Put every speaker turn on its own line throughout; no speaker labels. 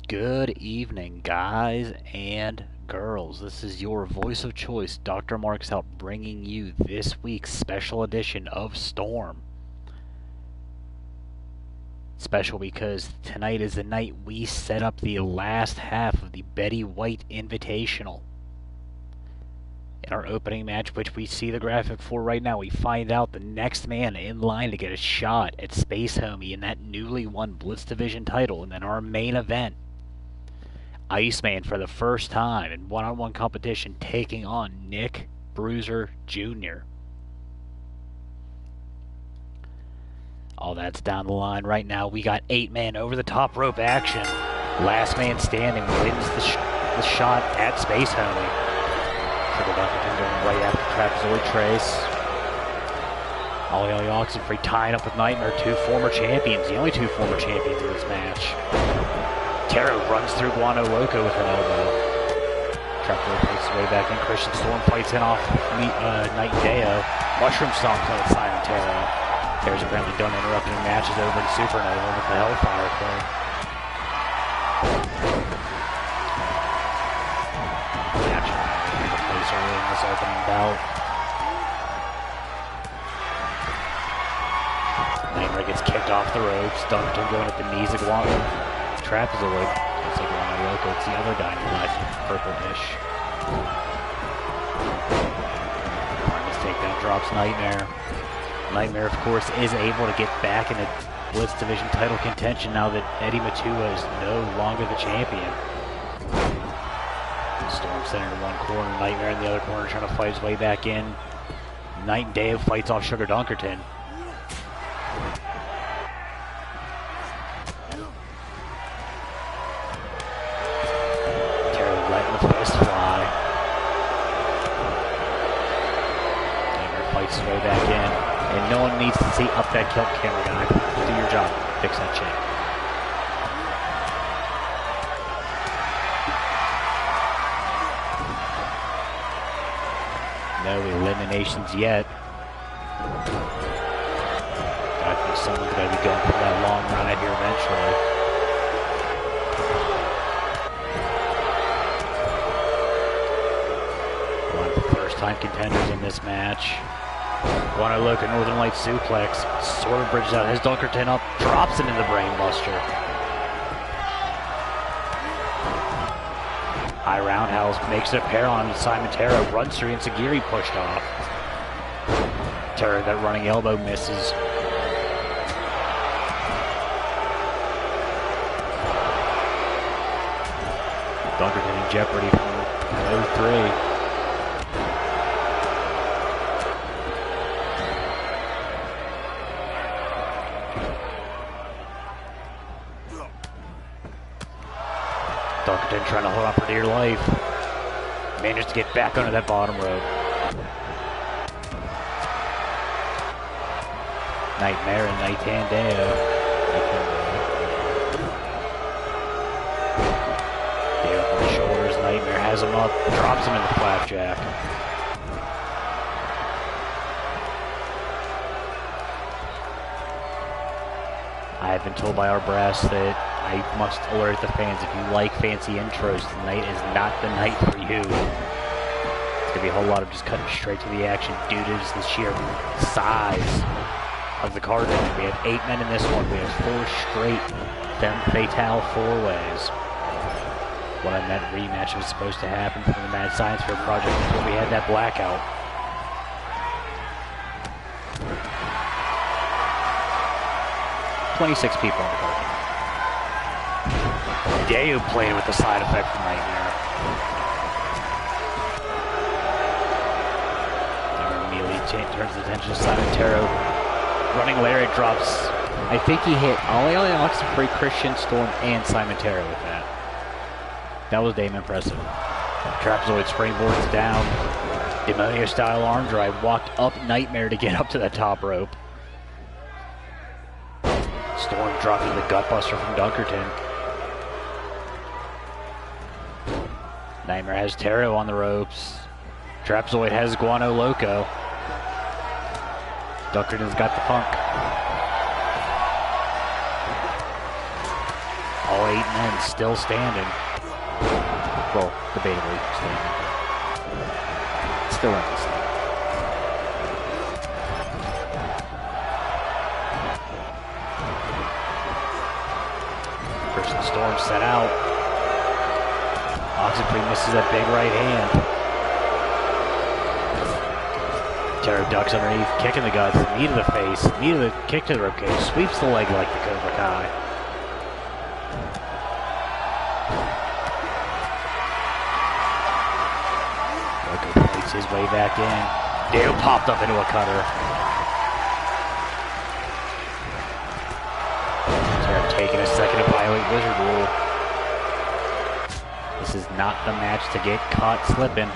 Good evening, guys and girls. This is your voice of choice, DrMarxout, bringing you this week's special edition of Storm. Special because tonight is the night we set up the last half of the Betty White Invitational. In our opening match, which we see the graphic for right now, we find out the next man in line to get a shot at Space Homie in that newly won Blitz Division title. And then our main event, Iceman for the first time in one-on-one competition taking on Nick Bruiser Jr. All that's down the line right now. We got 8-man over-the-top rope action. Last man standing wins the shot at Space Homie. Triple Dunkerton going right after Trapezoid Trace. Ollie Oxenfree tying up with Nightmare, two former champions, the only two former champions in this match. Taro runs through Guano Loco with an elbow. Trapezoid takes his way back in. Christian Storm fights in off Night and Deo. Mushroom Stomp with Simon Taro. Taro's apparently done interrupting matches over in Supernova with the Hellfire Club. Early in this opening bout. Nightmare gets kicked off the ropes. Dunkerton going at the knees of Guano. Trapezoid. It's like Guano Loco. It's the other guy in black, purple-ish. This takedown drops Nightmare. Nightmare, of course, is able to get back in the Blitz Division title contention now that Eddie Matua is no longer the champion. Storm center in one corner, Nightmare in the other corner trying to fight his way back in. Night and Day fights off Sugar Dunkerton. Terry letting the fist fly. Nightmare fights his way back in. And no one needs to see up that kilt camera guy. Do your job. Fix that shit. No eliminations yet. I think someone's going to be going for that long ride here eventually. One of the first-time contenders in this match. Guano Loco Northern Light suplex. Sort of bridges out his Dunkerton up. Drops him in the brainbuster. High roundhouse makes it a pair on Simon Taro. Runs through Insagiri pushed off. Taro, that running elbow misses. Dunkerton in jeopardy from 0-3. Dunkerton trying to hold on for dear life. Managed to get back under that bottom rope. Nightmare and Night and Deo. Deo up on the shoulders. Nightmare has him up. Drops him in the flapjack. I have been told by our brass that I must alert the fans, if you like fancy intros, tonight is not the night for you. It's going to be a whole lot of just cutting straight to the action due to the sheer size of the card. We have 8 men in this one. We have 4 straight Femme Fatale 4-ways. What I meant, rematch was supposed to happen from the Mad Science Fair project before we had that blackout. $26 people on the card. Deo played with the side effect from Nightmare. Nightmare immediately turns his attention to Simon Taro. Running lariat drops. I think he hit Ollie Oxenfree, Christian Storm, and Simon Taro with that. That was damn impressive. Trapezoid springboards down. Demonio style arm drive. Walked up Nightmare to get up to the top rope. Storm dropping the gutbuster from Dunkerton. Nightmare has Taro on the ropes. Trapezoid has Guano Loco. Dunkerton's got the punk. All 8 men still standing. Well, debatably standing. Still in this thing. Storm set out. Oxenfree misses that big right hand. Taro ducks underneath, kick in the guts, knee to the face, knee to the kick to the ribcage, sweeps the leg like the Cobra Kai. Loco fights his way back in. Dale popped up into a cutter. Taking a second to violate Wizard Rule. This is not the match to get caught slipping.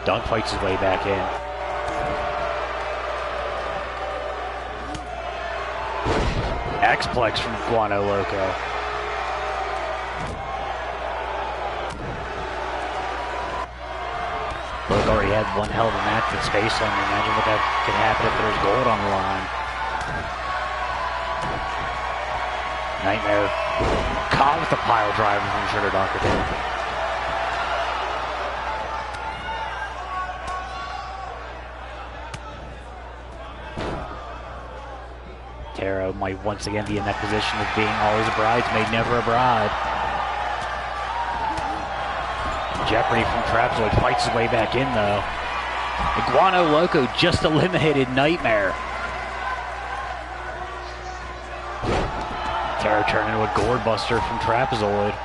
Dunk fights his way back in. X-Plex from Guano Loco. Loco already had one hell of a match with Space Hunter. Imagine what that could happen if there's gold on the line. Nightmare caught with the pile driver from Sugar Dockerton. Taro might once again be in that position of being always a bridesmaid, never a bride. Jeopardy from Trapezoid fights his way back in though. Iguano Loco just eliminated Nightmare. Taro turned into a gourd buster from Trapezoid.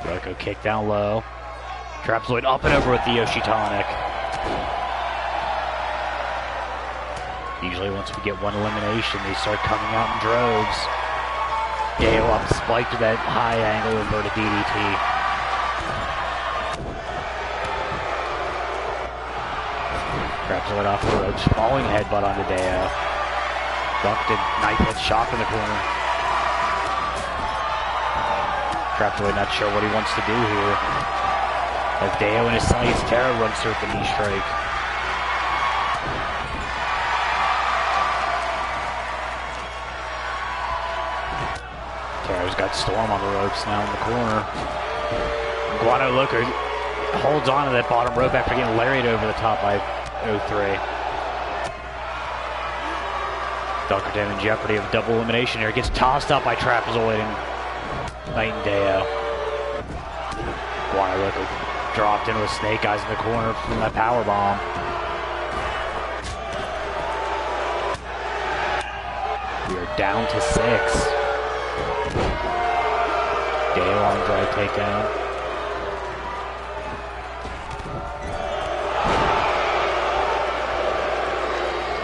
Loco kick down low. Trapezoid up and over with the Yoshi Tonic. Usually once we get one elimination, they start coming out in droves. Gale up spiked with that high angle inverted DDT. Trapezoid off the ropes, falling headbutt onto Deo. Dunked and knife head shot in the corner. Trapezoid not sure what he wants to do here. As Deo in his sights, Taro runs through with the knee strike. Taro's got Storm on the ropes now in the corner. Guano Loco holds on to that bottom rope after getting lariated over the top by 03. Dockerton in jeopardy of double elimination here. Gets tossed up by Trapezoid and Knight and Deo. Guano Loco dropped into a Snake Eyes in the corner from that power bomb. We are down to 6. Deo on the drag takedown.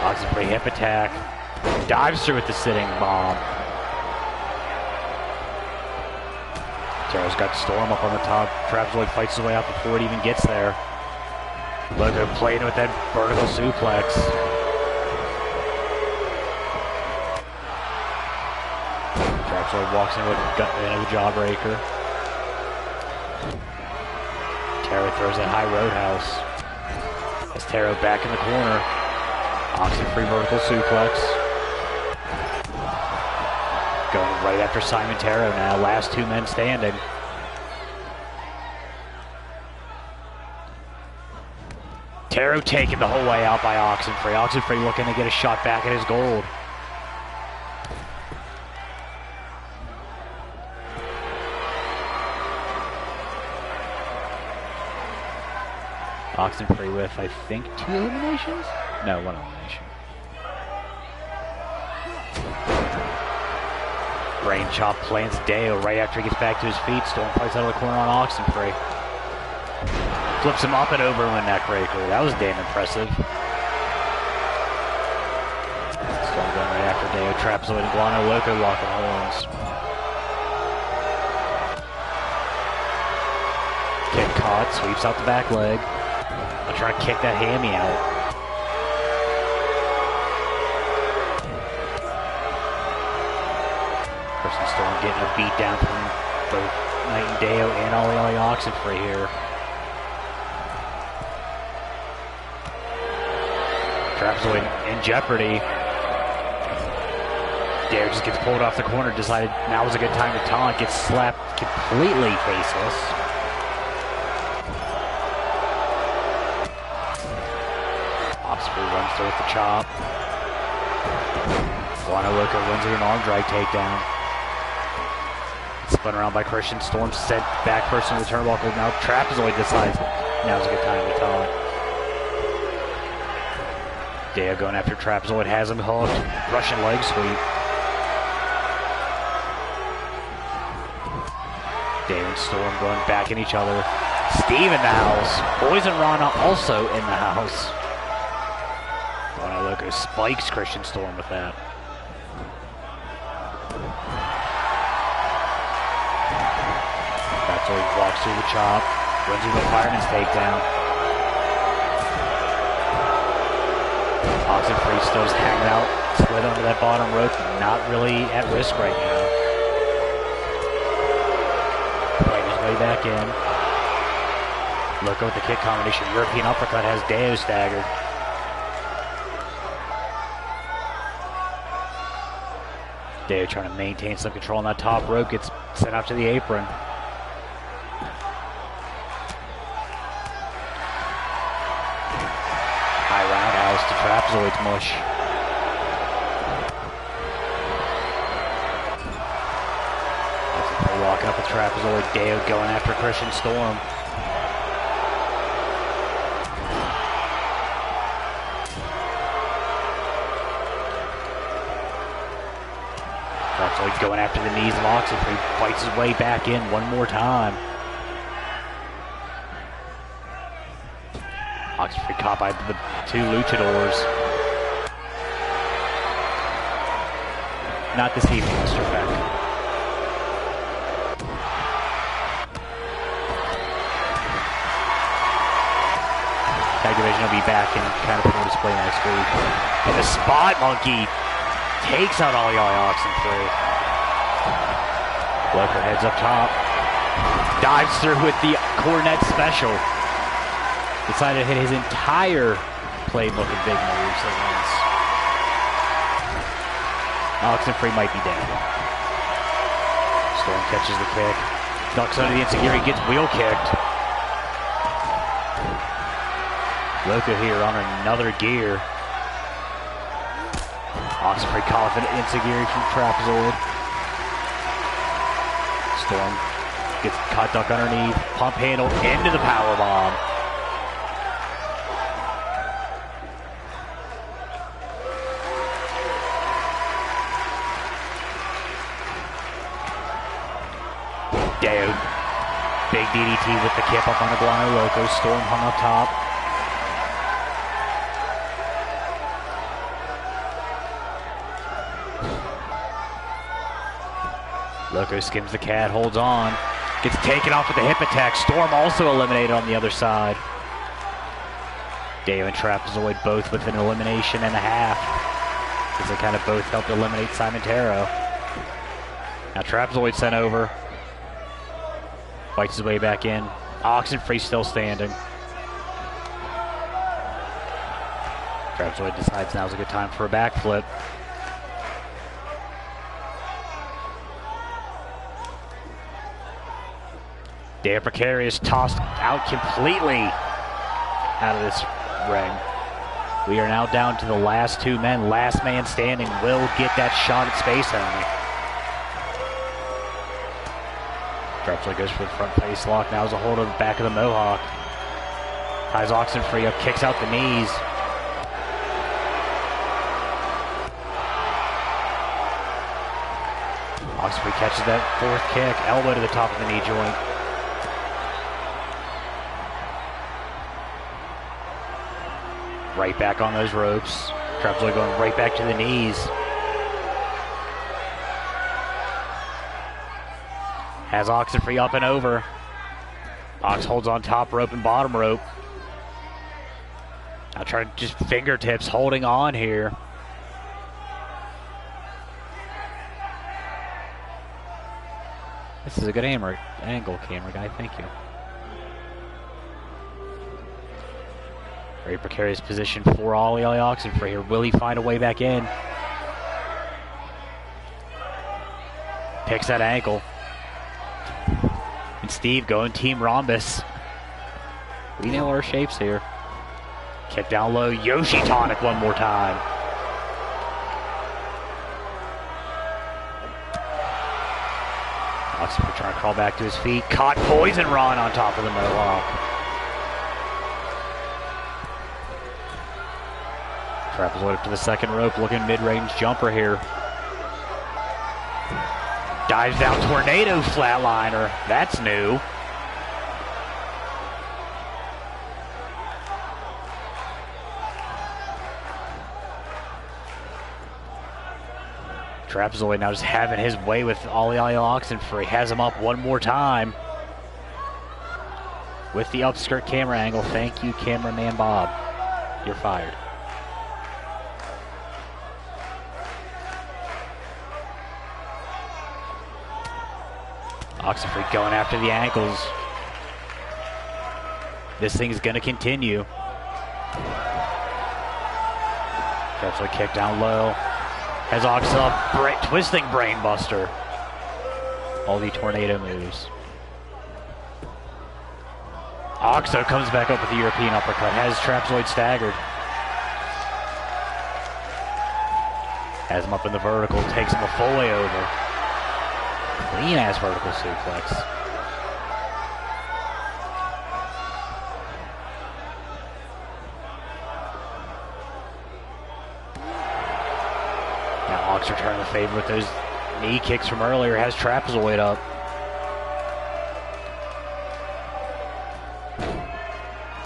Oxenfree hip attack. Dives through with the sitting bomb. Taro's got Storm up on the top. Trapezoid fights his way out before it even gets there. Loco playing with that vertical suplex. Trapezoid walks into a jawbreaker. Taro throws that high roadhouse. As Taro back in the corner. Oxenfree vertical suplex. Going right after Simon Taro now. Last 2 men standing. Taro taken the whole way out by Oxenfree. Oxenfree looking to get a shot back at his gold. Oxenfree with, I think, 2 eliminations? No, 1 elimination. Brain chop plants Deo right after he gets back to his feet. Storm fights out of the corner on Oxenfree. Flips him up and over with a neck breaker. That was damn impressive. Storm going right after Deo. Trapezoid and Guano Loco locking horns. Kick caught, sweeps out the back leg. I'm trying to kick that hammy out. Storm getting a beat down from both Knight and Deo and Ollie Oxenfree here. Trapezoid in jeopardy. Dare just gets pulled off the corner, decided now was a good time to taunt, gets slapped completely faceless. Osprey runs through with the chop. Guano Loco runs with an arm drag takedown. Spun around by Christian Storm, sent back first into the turnbuckle. Now Trapezoid decides now's a good time to taunt. Deo going after Trapezoid, has him hooked. Russian leg sweep. Deo and Storm going back at each other. Steve in the house. Boys and Rana also in the house. Guano Loco spikes Christian Storm with that. So he walks through the chop, runs through the fireman's takedown. Oxenfree still just hanging out, slid under that bottom rope, not really at risk right now. Fighting his way back in. Loco with the kick combination, European uppercut has Deo staggered. Deo trying to maintain some control on that top rope, gets sent out to the apron. To Trapezoid's mush. Walking up with Trapezoid, Deo going after Christian Storm. Trapezoid going after the knees of Oxenfree, fights his way back in one more time. Oxenfree caught by the two luchadors. Not this evening, Mr. Beck. Tag division will be back in kind of full display next week. And the Spot Monkey takes out all Oxenfree. Loco heads up top. Dives through with the Cornet special. Decided to hit his entire playbook of big moves at once. Oxenfree might be dead. Storm catches the kick. Ducks under the insecurity, gets wheel kicked. Loco here on another gear. Oxenfree calling an insecurity from Trapezoid. Storm gets caught duck underneath. Pump handle into the powerbomb. Deo, big DDT with the kip up on the Guano Loco. Storm hung up top. Loco skims the cat, holds on. Gets taken off with the hip attack. Storm also eliminated on the other side. Deo and Trapezoid both with an elimination and a half, because they kind of both helped eliminate Simon Taro. Now Trapezoid sent over. Fights his way back in. Oxenfree still standing. Trapezoid decides now's a good time for a backflip. Deo Precarious tossed out completely out of this ring. We are now down to the last two men. Last man standing will get that shot at Space Homie. Trapezoid goes for the front face lock. Now is a hold of the back of the Mohawk. Ties Oxenfree up, kicks out the knees. Oxenfree catches that fourth kick. Elbow to the top of the knee joint. Right back on those ropes. Trapezoid going right back to the knees. Has Oxenfree up and over. Ox holds on top rope and bottom rope. Now trying to just fingertips, holding on here. This is a good angle, camera guy. Thank you. Very precarious position for Ollie Oxenfree here. Will he find a way back in? Picks that ankle. And Steve going team rhombus. We nail our shapes here. Kick down low. Yoshi tonic one more time. Oxford trying to crawl back to his feet. Caught poison run on top of the Mohawk. Trapezoid up to the second rope, looking mid-range jumper here. Dives down, tornado flatliner. That's new. Trapezoid now just having his way with Ollie Oxenfree. Has him up one more time. With the upskirt camera angle. Thank you, cameraman Bob. You're fired. Oxenfree going after the ankles. This thing's gonna continue. Trapezoid kick down low. Has Ox up, twisting brainbuster. All the tornado moves. Oxo comes back up with the European uppercut. Has Trapezoid staggered. Has him up in the vertical. Takes him a full way over. Clean ass vertical suplex. Return the favor with those knee kicks from earlier. Has Trapezoid up.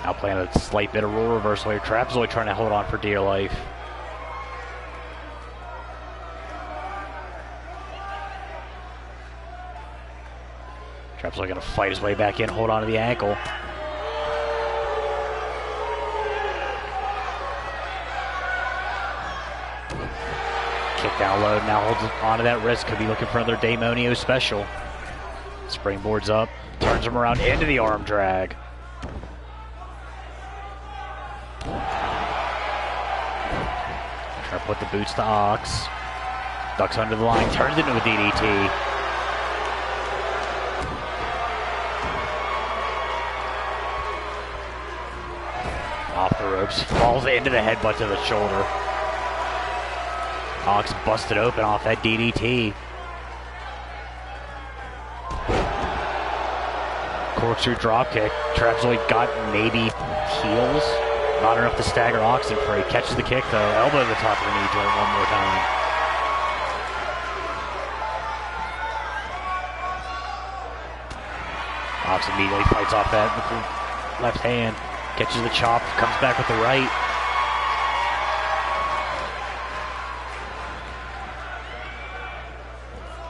Now playing a slight bit of rule reversal here. Trapezoid trying to hold on for dear life. Trapezoid going to fight his way back in, hold on to the ankle. Kick down low, now holds onto that wrist. Could be looking for another Daemonio special. Springboards up, turns him around into the arm drag. Trying to put the boots to Ox. Ducks under the line, turns into a DDT. Off the ropes, falls into the headbutt to the shoulder. Ox busted open off that DDT. Corkscrew dropkick. Trapezoid got maybe heels. Not enough to stagger Oxenfree. Catches the kick though. Elbow to the top of the knee joint one more time. Ox immediately fights off that with the left hand. Catches the chop. Comes back with the right.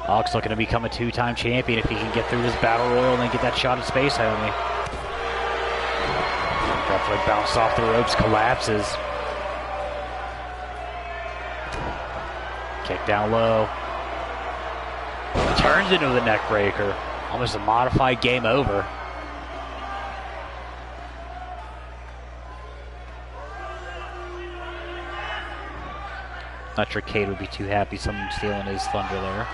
Ox looking to become a two-time champion if he can get through this battle royal and then get that shot at Space Homie. Definitely bounced off the ropes, collapses. Kick down low. Turns into the neck breaker. Almost a modified game over. Not sure Cade would be too happy someone stealing his thunder there.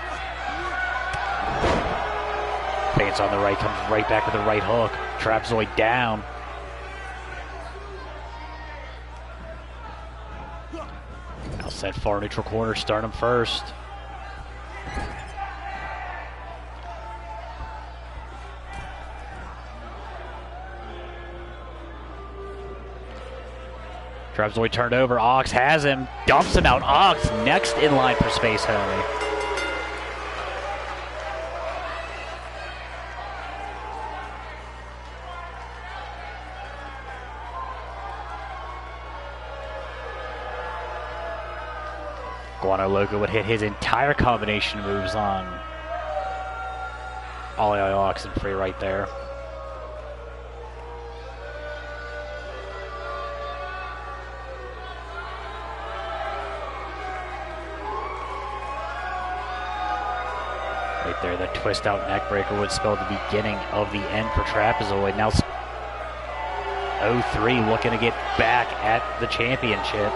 Feints on the right, comes right back with the right hook. Trapezoid down. Now set far neutral corner, start him first. Trapezoid turned over, Ox has him, dumps him out. Ox next in line for Space Homie. Guano Loco would hit his entire combination moves on Ollie Oxenfree right there. Right there, that twist out neck breaker would spell the beginning of the end for Trapezoid. Now 0-3 looking to get back at the championship.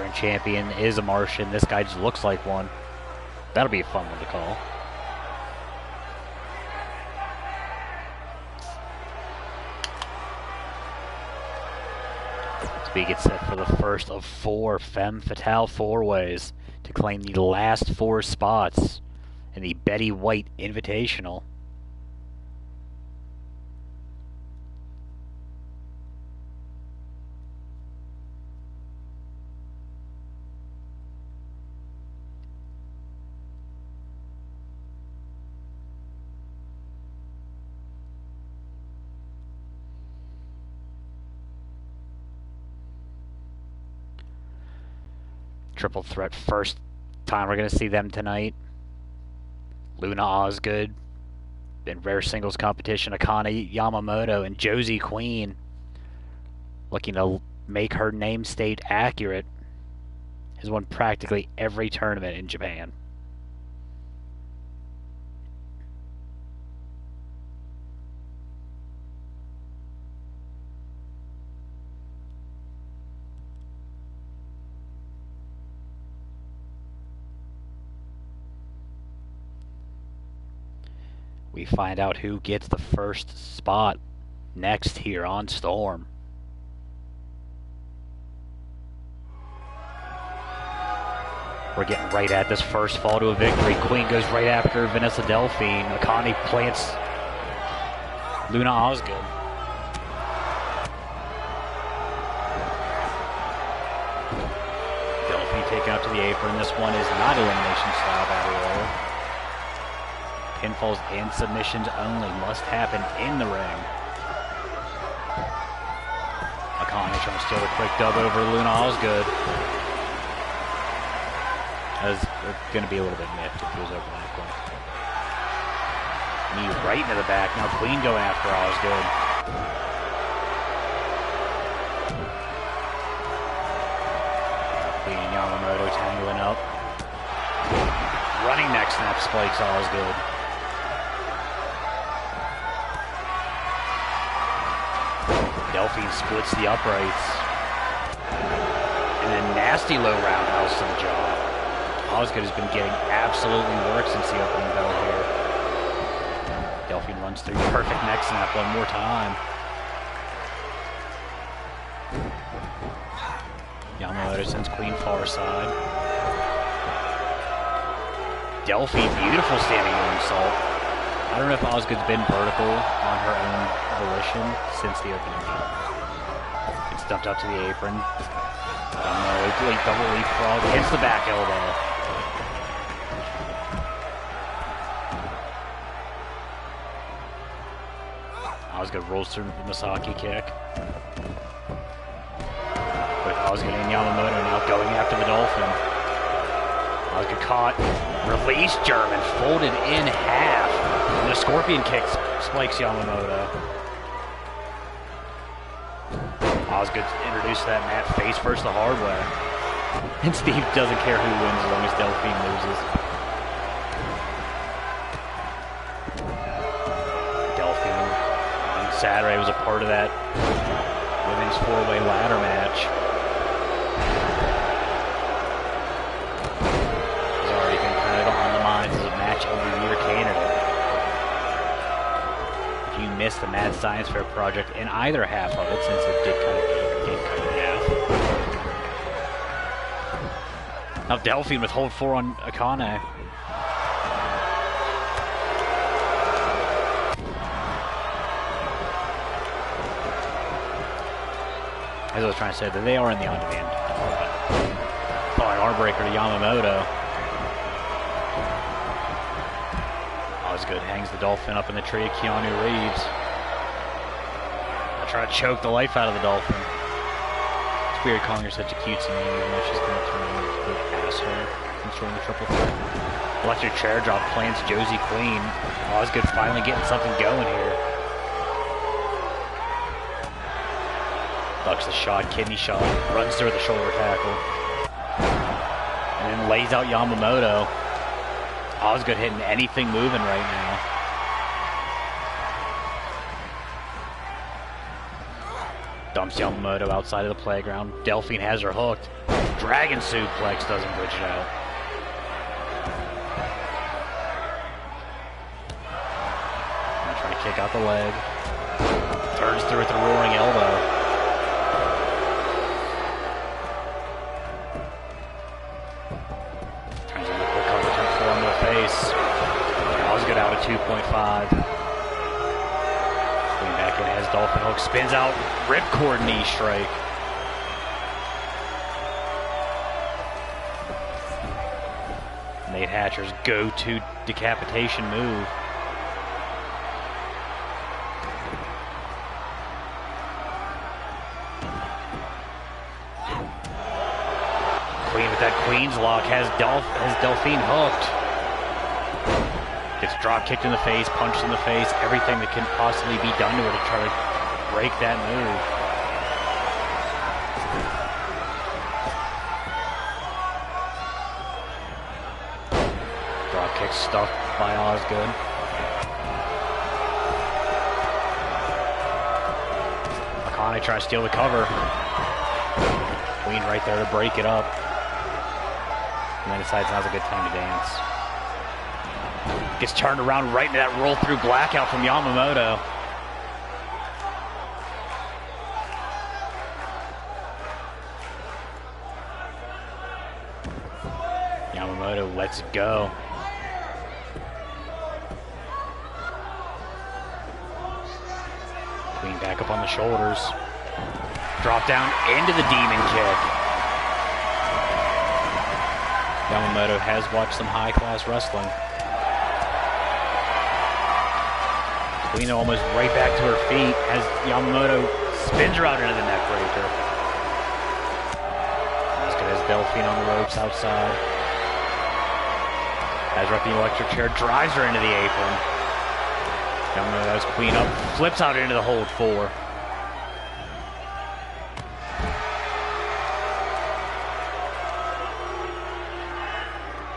Current champion is a Martian. This guy just looks like one. That'll be a fun one to call. We get set for the first of 4 Femme Fatale 4-ways to claim the last 4 spots in the Betty White Invitational. Triple threat, first time we're going to see them tonight. Luna Osgood in rare singles competition, Akane Yamamoto and Josie Queen looking to make her name state accurate. Has won practically every tournament in Japan. We find out who gets the first spot next here on Storm. We're getting right at this first fall to a victory. Queen goes right after Vanessa Delphine. Akane plants Luna Osgood. Delphine taken up to the apron. This one is not elimination style battle royal. Pinfalls and submissions only must happen in the ring. Akane trying to steal a quick dub over Luna Osgood. That was going to be a little bit miffed if he was over that quick. Knee right into the back. Now Queen going after Osgood. Queen and Yamamoto tangling up. Running neck snap spikes Osgood. Delphine splits the uprights. And a nasty low roundhouse to the jaw. Osgood has been getting absolutely worked since the opening bell here. Delphine runs through. Perfect neck snap one more time. Yamamoto sends Queen far side. Delphine, beautiful standing moonsault. I don't know if Osgood's been vertical on her own volition since the opening bell. It's dumped up to the apron. Double leapfrog, hits the back elbow. Osgood rolls through the Misaki kick. With Osgood and Yamamoto now going after the Dolphin. Osgood caught, released German, folded in half. And the Scorpion kick spikes Yamamoto. Osgood's introduced to that mat face first the hard way. And Steve doesn't care who wins as long as Delphine loses. Delphine on Saturday was a part of that women's 4-way ladder match. He's already been kind of on the minds as a match of the year candidate. If you missed the Mad Science Fair project in either half of it, since it did kind of in half. Now Delphine with hold 4 on Akane. As I was trying to say, that they are in the on-demand department. Following armbreaker to Yamamoto. Osgood hangs the Dolphin up in the tree of Keanu Reeves. I'll try to choke the life out of the Dolphin. It's weird calling her such a cutesy name, even though she's going to turn into a big asshole and throwing the triple threat. Electric chair drop plants Josie Queen. Osgood finally getting something going here. Ducks the shot, kidney shot, runs through the shoulder tackle. And then lays out Yamamoto. Osgood hitting anything moving right now. Dumps Yamamoto outside of the playground. Delphine has her hooked. Dragon suplex doesn't bridge it out. Trying to kick out the leg. Turns through with the roaring elbow. Turns into a quick cover turn forearm to the face. That was good out of 2.5. Going back in as Dolphin Hook spins out. Ripcord knee strike. Nate Hatcher's go-to decapitation move. Queen with that Queen's lock has Delphine hooked. Gets drop kicked in the face, punched in the face, everything that can possibly be done to her to try to break that move. Drop kick stuffed by Osgood. Akane tries to steal the cover. Queen right there to break it up. And then decides now's a good time to dance. Gets turned around right into that roll through blackout from Yamamoto. Yamamoto lets it go. Queen back up on the shoulders. Drop down into the demon kick. Yamamoto has watched some high-class wrestling. Queen almost right back to her feet as Yamamoto spins her out into the neck breaker. As good as Delphine on the ropes outside. Has her up the electric chair, drives her into the apron. Yamamoto's Queen up, flips out into the hold 4.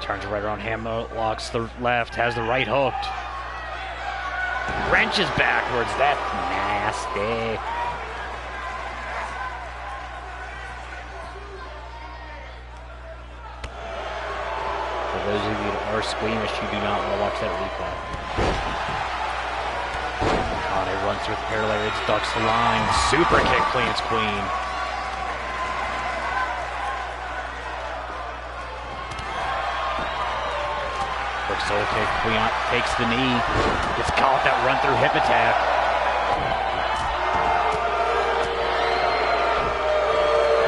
Turns right around, hammerlocks the left, has the right hooked. Wrenches backwards, that's nasty. For those of you that are squeamish, you do not want to watch that replay. Akane runs through the parallel, ducks the line, super kick plants Queen. Soul kick, Queen takes the knee, gets caught that run through hip attack.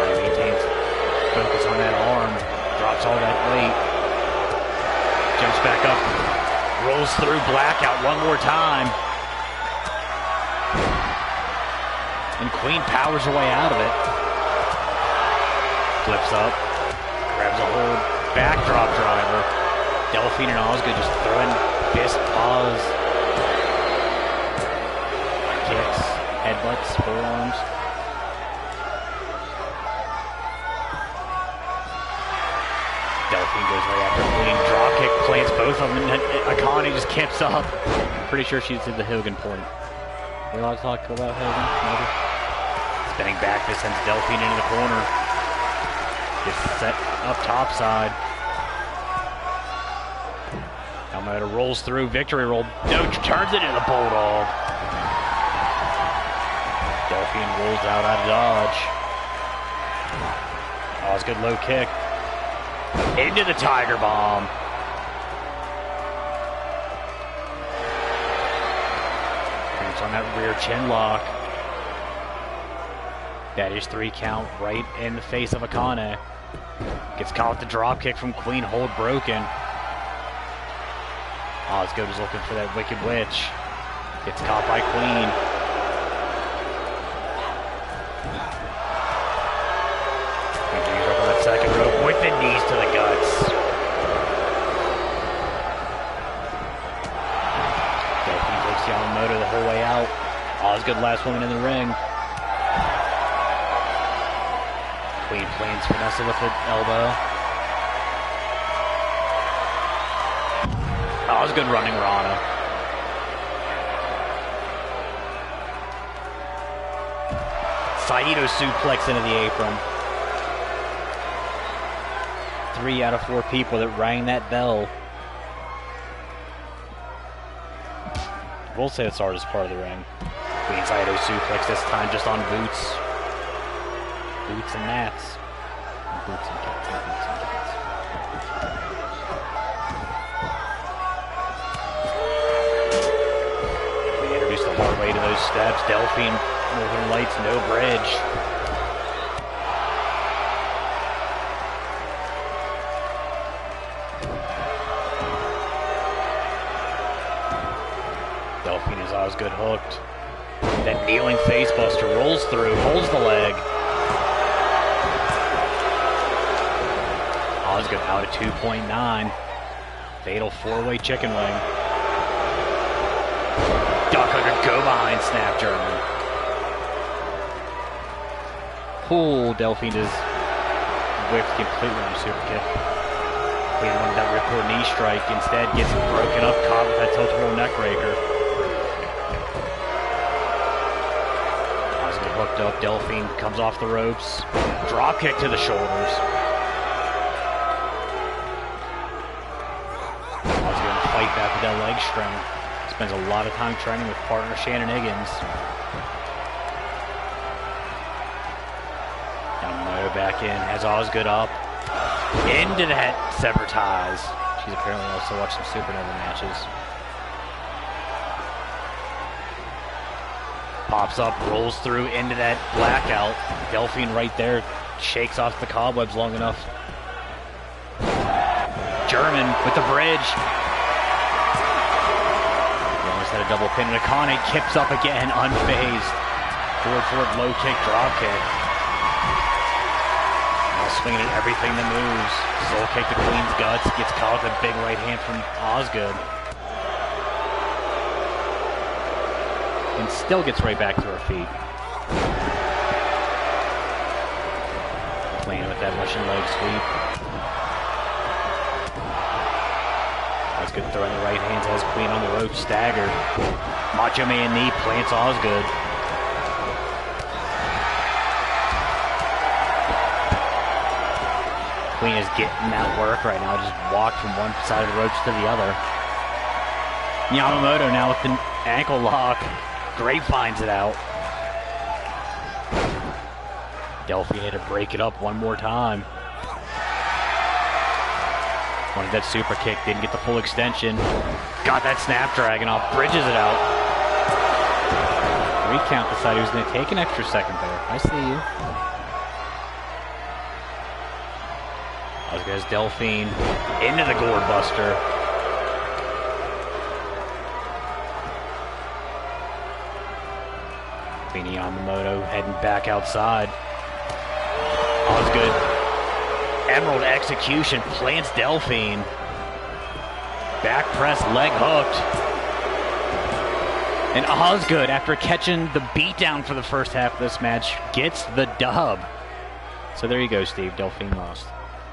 And maintains focus on that arm, drops all that weight, jumps back up, rolls through blackout one more time. And Queen powers her way out of it. Flips up, grabs a hold, backdrop driver. Delphine and Osgood just throwing fist paws, kicks, headbutts, forearms. Delphine goes right after Queen, drop kick, plants both of them, and Akane just kips up. Pretty sure she did the Hogan point. Are we allowed to talk about Hogan? Maybe? Spinning back, this sends Delphine into the corner. Gets set up topside. Yamamoto rolls through, victory roll. No, turns it into the bulldog. Delphine rolls out of dodge. Osgood low kick. Into the Tiger Bomb. Cramps on that rear chin lock. That is 3 count right in the face of Akane. Gets caught with the drop kick from Queen, hold broken. Osgood is looking for that Wicked Witch. Gets caught by Queen. Continues up on that second rope with the knees to the guts. Delphine takes Yamamoto the whole way out. Osgood last woman in the ring. Queen plants Vanessa with the elbow. Osgood running Rana. Saito suplex into the apron. 3 out of 4 people that rang that bell. We'll say it's the hardest part of the ring. Queen's Ido suplex this time just on boots. Boots and mats. Boots and cats. Boots and cats. We introduced the hard way to those steps. Delphine, Northern Lights, no bridge. Delphine is Osgood hooked. That kneeling facebuster rolls through, holds the leg. Osgood out at 2.9. Fatal 4-way chicken wing. Duck under, go behind, snap German. Pull, Delphine is whiffed completely on a super kick. Queen wanted that ripcord knee strike, instead gets broken up, caught with that tilt-a-whirl neck breaker. Osgood hooked up, Delphine comes off the ropes. Drop kick to the shoulders. Osgood gonna fight back with that leg strength. Spends a lot of time training with partner Shannon Higgins. Yamamoto back in, has Osgood up. Into that sever ties. She's apparently also watched some Supernova matches. Pops up, rolls through into that blackout. Delphine right there shakes off the cobwebs long enough. German with the bridge. Had a double pin, and Akane kips up again, unfazed. Forward, low kick, drop kick. Now swinging at everything that moves. Soul kick to Queen's guts, gets caught with a big right hand from Osgood. And still gets right back to her feet. Playing with that Russian leg sweep. Osgood throwing the right hands, has Queen on the rope, staggered. Macho Man knee plants Osgood. Queen is getting that work right now, just walked from one side of the ropes to the other. Yamamoto now with the ankle lock. Grapevines it out. Delphine had to break it up one more time. Wanted that super kick, didn't get the full extension. Got that snapdragon off, bridges it out. Recount decided he was going to take an extra second there. I see you. Osgood has Delphine into the gourd buster. Queenie Yamamoto heading back outside. Osgood. Emerald execution plants Delphine. Back press, leg hooked. And Osgood, after catching the beatdown for the first half of this match, gets the dub. So there you go, Steve. Delphine lost.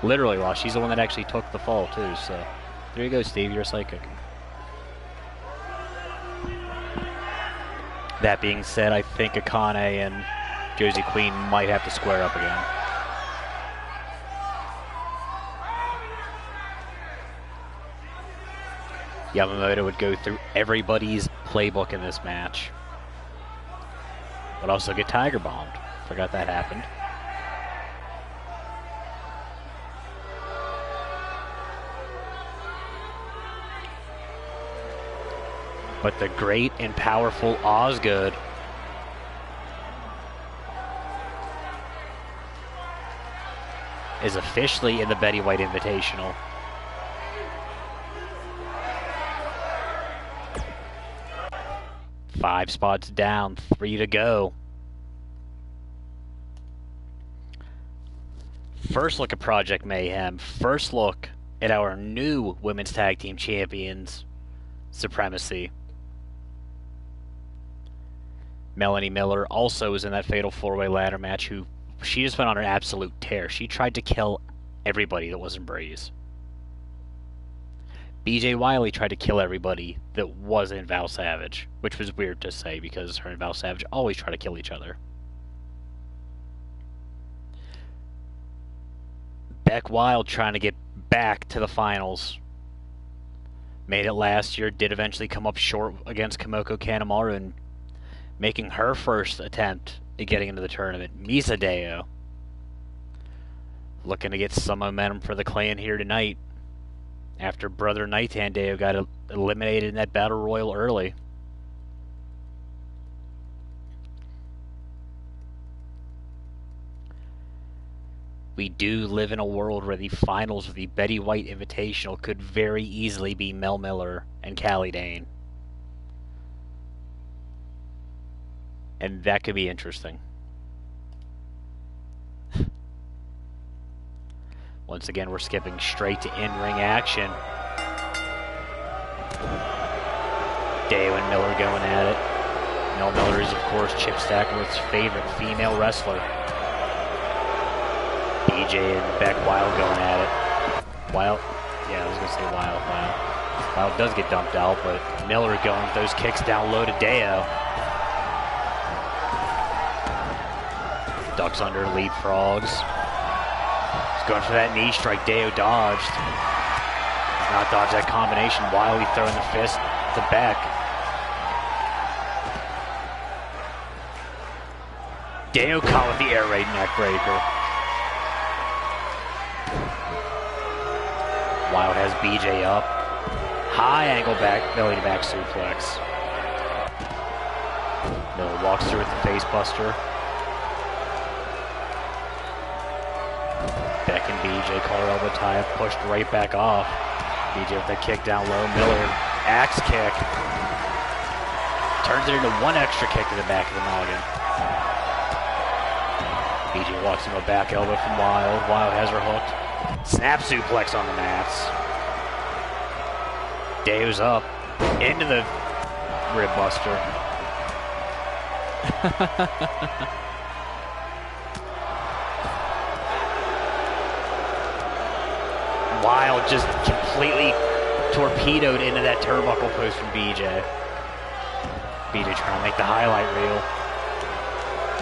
Literally lost. She's the one that actually took the fall, too. So there you go, Steve. You're a psychic. That being said, I think Akane and Josie Queen might have to square up again. Yamamoto would go through everybody's playbook in this match. Would also get Tiger Bombed. Forgot that happened. But the great and powerful Osgood is officially in the Betty White Invitational. Five spots down, 3 to go. First look at Project Mayhem. First look at our new Women's Tag Team Champions, Supremacy. Melanie Miller also was in that fatal 4-way ladder match. She just went on an absolute tear. She tried to kill everybody that wasn't Breeze. BJ Wiley tried to kill everybody that wasn't Val Savage, which was weird to say because her and Val Savage always try to kill each other. Beck Wild trying to get back to the finals. Made it last year, did eventually come up short against Kamoko Kanemaru and making her first attempt at getting into the tournament. Misa Deo looking to get some momentum for the clan here tonight after brother Nighthand Deo got eliminated in that Battle Royal early. We do live in a world where the finals of the Betty White Invitational could very easily be Mel Miller and Callie Dane. And that could be interesting. Once again, we're skipping straight to in-ring action. Deo and Miller going at it. Mel Miller is, of course, Chip Stacker's favorite female wrestler. BJ and Beck Wild going at it. Wild, yeah, I was going to say Wild. Wild does get dumped out, but Miller going with those kicks down low to Deo. Ducks under, leapfrogs. He's going for that knee strike. Deo dodged. Does not dodge that combination. Wiley throwing the fist to Beck. Deo caught with the air raid neck breaker. Wild has BJ up. High angle back, belly to back suplex. Miller walks through with the face buster. Beck and BJ collar elbow tie up, pushed right back off. BJ with that kick down low. Miller, axe kick. Turns it into one extra kick to the back of the noggin. BJ walks into a back elbow from Wild. Wild has her hooked. Snap suplex on the mats. Deo's up into the rib buster. Wild just completely torpedoed into that turnbuckle post from BJ. BJ trying to make the highlight reel.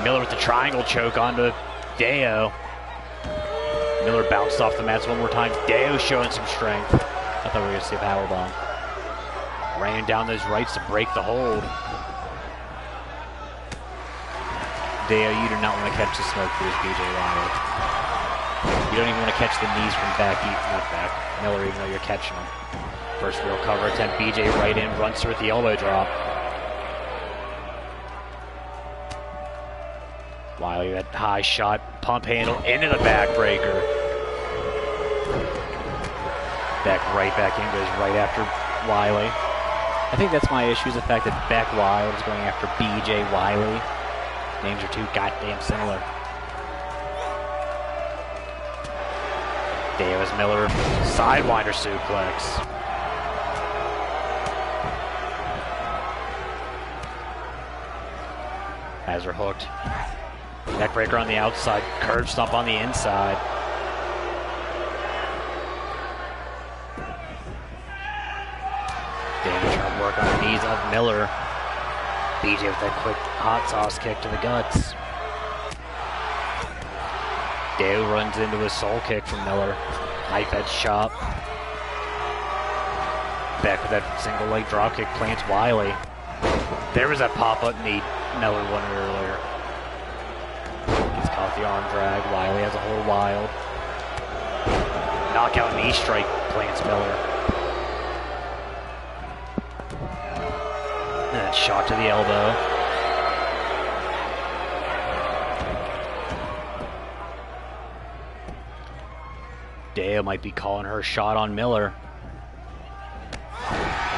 Miller with the triangle choke onto Deo. Miller bounced off the mats one more time. Deo showing some strength. I thought we were going to see a powerbomb. Raining down those rights to break the hold. Deo, you do not want to catch the smoke for this BJ Wild. You don't even want to catch the knees from back, not back. Miller, even though you're catching them. First real cover attempt. BJ right in, runs through with the elbow drop. Wiley, that high shot, pump handle into the backbreaker. Beck right back in, goes right after Wiley. I think that's my issue, is the fact that Beck Wild is going after BJ Wiley. Names are too goddamn similar. Deo as Miller, sidewinder suplex. Has her hooked. Neckbreaker on the outside, curb stomp on the inside. Deo trying to work on the knees of Miller. BJ with that quick hot sauce kick to the guts. Deo runs into a soul kick from Miller. Knife edge chop. Back with that single leg drop kick, plants Wiley. There was that pop-up knee Miller wanted earlier. Gets caught the arm drag. Wiley has a hold Wild. Knockout knee strike plants Miller. And then shot to the elbow. Deo might be calling her shot on Miller.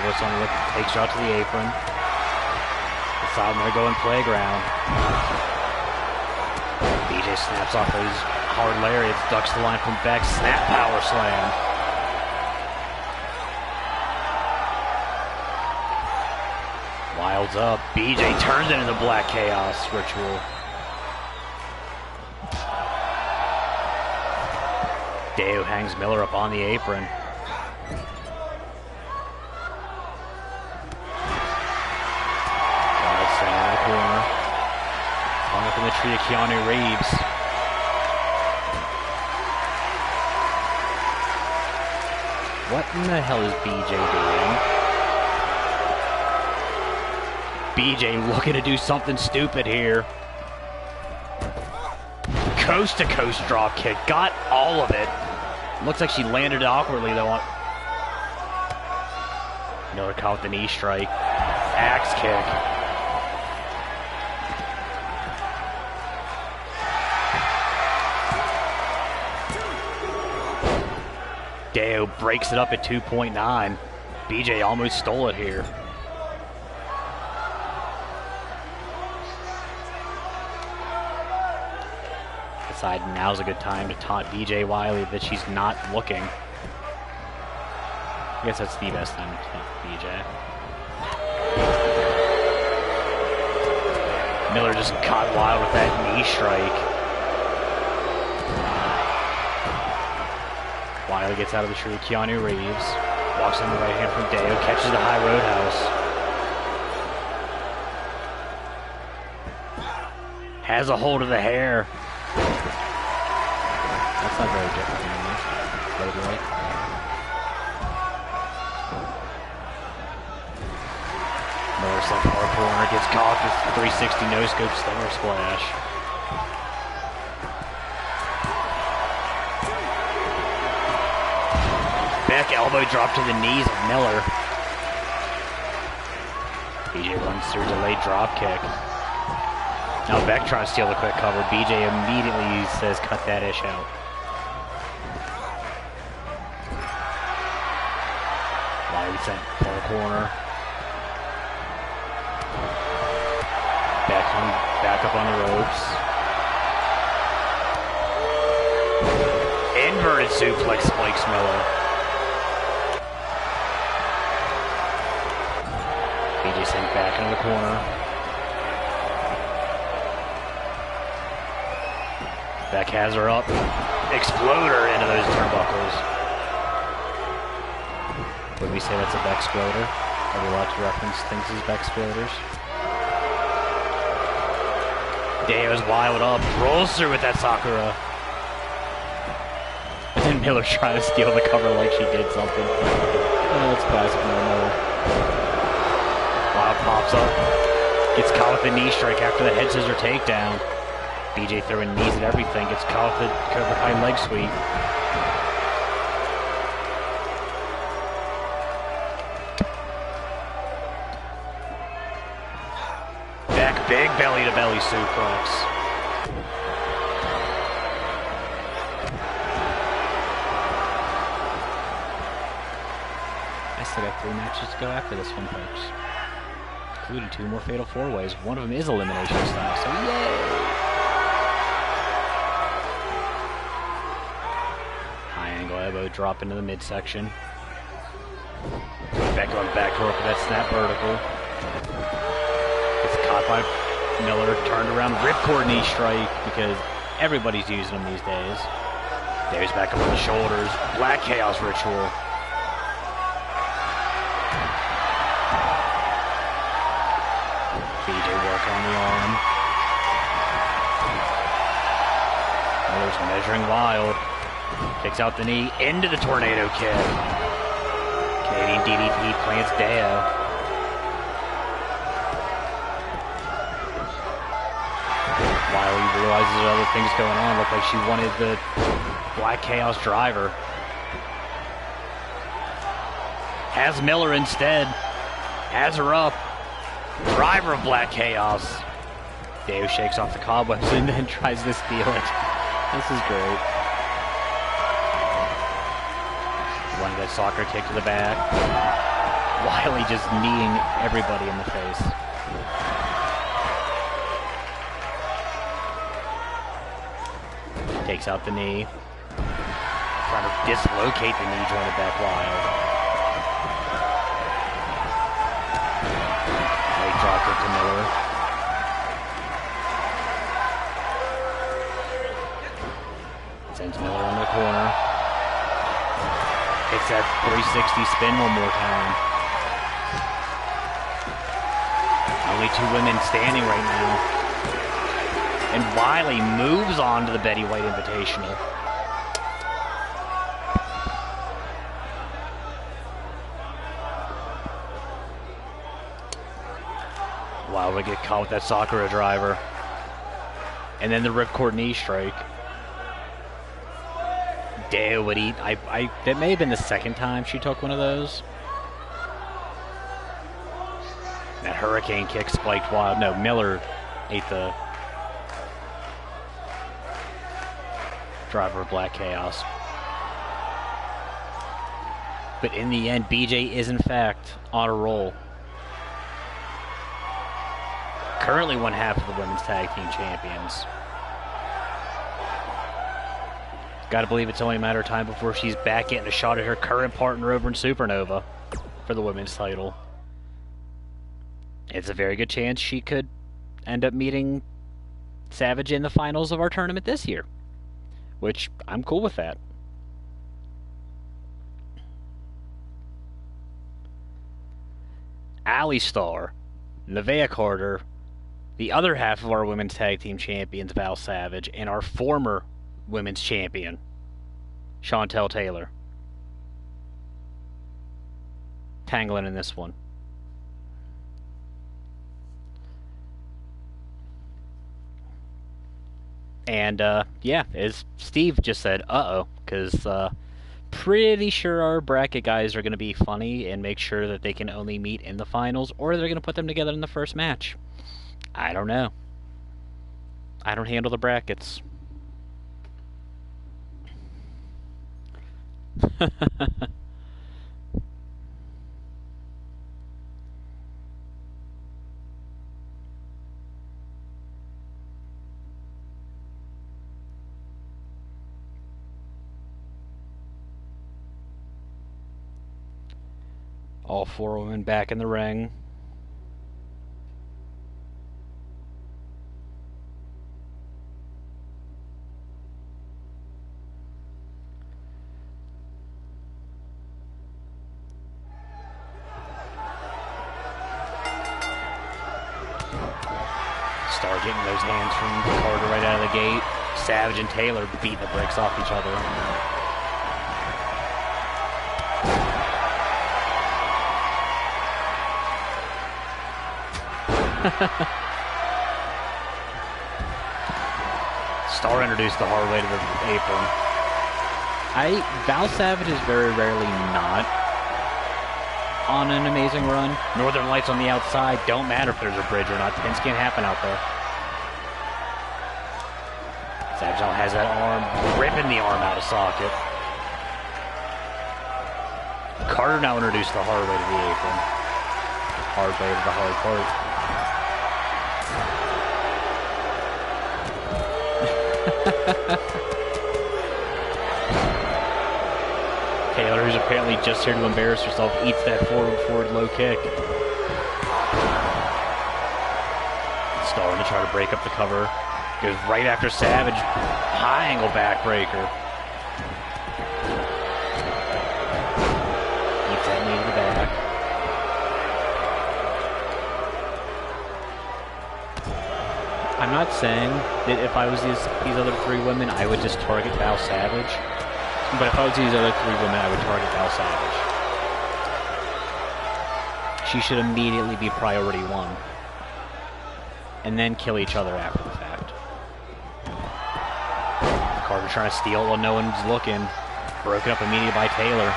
Takes her out to the apron. Decide I'm going to go in playground. BJ snaps off those hard lariats, ducks the line from Beck, snap power slam. Wild's up. BJ turns it into Black Chaos ritual. Deo hangs Miller up on the apron. Wild standing in the corner. Hung up in the tree of Keanu Reeves. What in the hell is BJ doing? BJ looking to do something stupid here. Coast to coast drop kick. Got all of it. Looks like she landed awkwardly though. Miller caught with the knee strike. Axe kick. Deo breaks it up at 2.9. BJ almost stole it here. Decide now's a good time to taunt BJ Wiley that she's not looking. I guess that's the best time to taunt BJ. Miller just caught Wild with that knee strike. Wiley gets out of the tree. Keanu Reeves walks on the right hand from Deo, catches the high roadhouse. Has a hold of the hair. That's not very different. Let it be like. Miller sent far corner, gets caught with 360 no scope stinger splash. Beck elbow drop to the knees of Miller. BJ runs through delayed drop kick. Now Beck tries to steal the quick cover. BJ immediately says, cut that ish out. Wiley sent far corner. Beck hung back up on the ropes. Inverted suplex spikes Miller. BJ sent back into the corner. Beck has her up. Exploder into those turnbuckles. Would we say that's a Beck-sploder? Are we allowed to reference things as Beck-sploders? Deo's wild up. Rolls through with that Sakura. And then Miller trying to steal the cover like she did something. Oh, that's classic Miller. Wild pops up. Gets caught with the knee strike after the head scissor takedown. BJ throwing knees at everything. Gets caught with the Cobra Kai leg sweep. Back big belly to belly suplex. I still got 3 matches to go after this one, folks. Including 2 more fatal 4-ways. One of them is elimination style, so yay! High angle elbow drop into the midsection. Back on the back rope with that snap vertical. Gets caught by Miller, turned around, ripcord knee strike because everybody's using them these days. There's back up on the shoulders. Black Chaos Ritual. BJ work on the arm. Miller's measuring wild. Takes out the knee into the tornado kick. Canadian DDP plants Deo. Wiley realizes there are other things going on. Looked like she wanted the Black Chaos driver. Has Miller instead. Has her up. Driver of Black Chaos. Deo shakes off the cobwebs and then tries to steal it. This is great. One that soccer kick to the back. Wiley just kneeing everybody in the face. Takes out the knee. Trying to dislocate the knee joint of Beck Wild. They dropped it to Miller. Sends Miller in the corner. Hits that 360 spin one more time. Only 2 women standing right now. And Wiley moves on to the Betty White Invitational. Wow, we get caught with that Sakura driver. And then the ripcord knee strike. Dale would eat. That may have been the second time she took one of those. That hurricane kick spiked wild. No, Miller ate the driver of Black Chaos. But in the end, BJ is in fact on a roll. Currently one half of the women's tag team champions. Gotta believe it's only a matter of time before she's back getting a shot at her current partner over in Supernova for the women's title. It's a very good chance she could end up meeting Savage in the finals of our tournament this year, which I'm cool with that. Allie Starr, Nevaeh Carter, the other half of our women's tag team champions, Val Savage, and our former women's champion, Chantel Taylor. Tangling in this one. And, yeah, as Steve just said, uh-oh, because, pretty sure our bracket guys are going to be funny and make sure that they can only meet in the finals, or they're going to put them together in the first match. I don't know. I don't handle the brackets. All four women back in the ring. Starr getting those hands from Carter right out of the gate. Savage and Taylor beating the bricks off each other. Starr introduced the hard way to the apron. Val Savage is very rarely not on an amazing run. Northern Lights on the outside. Don't matter if there's a bridge or not. Pins can't happen out there. Savage now has that arm, ripping the arm out of socket. Carter now introduced the hard way to the apron. Hard way to the hard part. Taylor, who's apparently just here to embarrass herself, eats that forward low kick. Starr to try to break up the cover. Goes right after Savage. High angle backbreaker. Eats that knee to the back. I'm not saying that if I was these other three women, I would just target Val Savage. But if I was these other three women, I would target Val Savage. She should immediately be priority one. And then kill each other after the fact. Carter trying to steal while no one's looking. Broken up immediately by Taylor.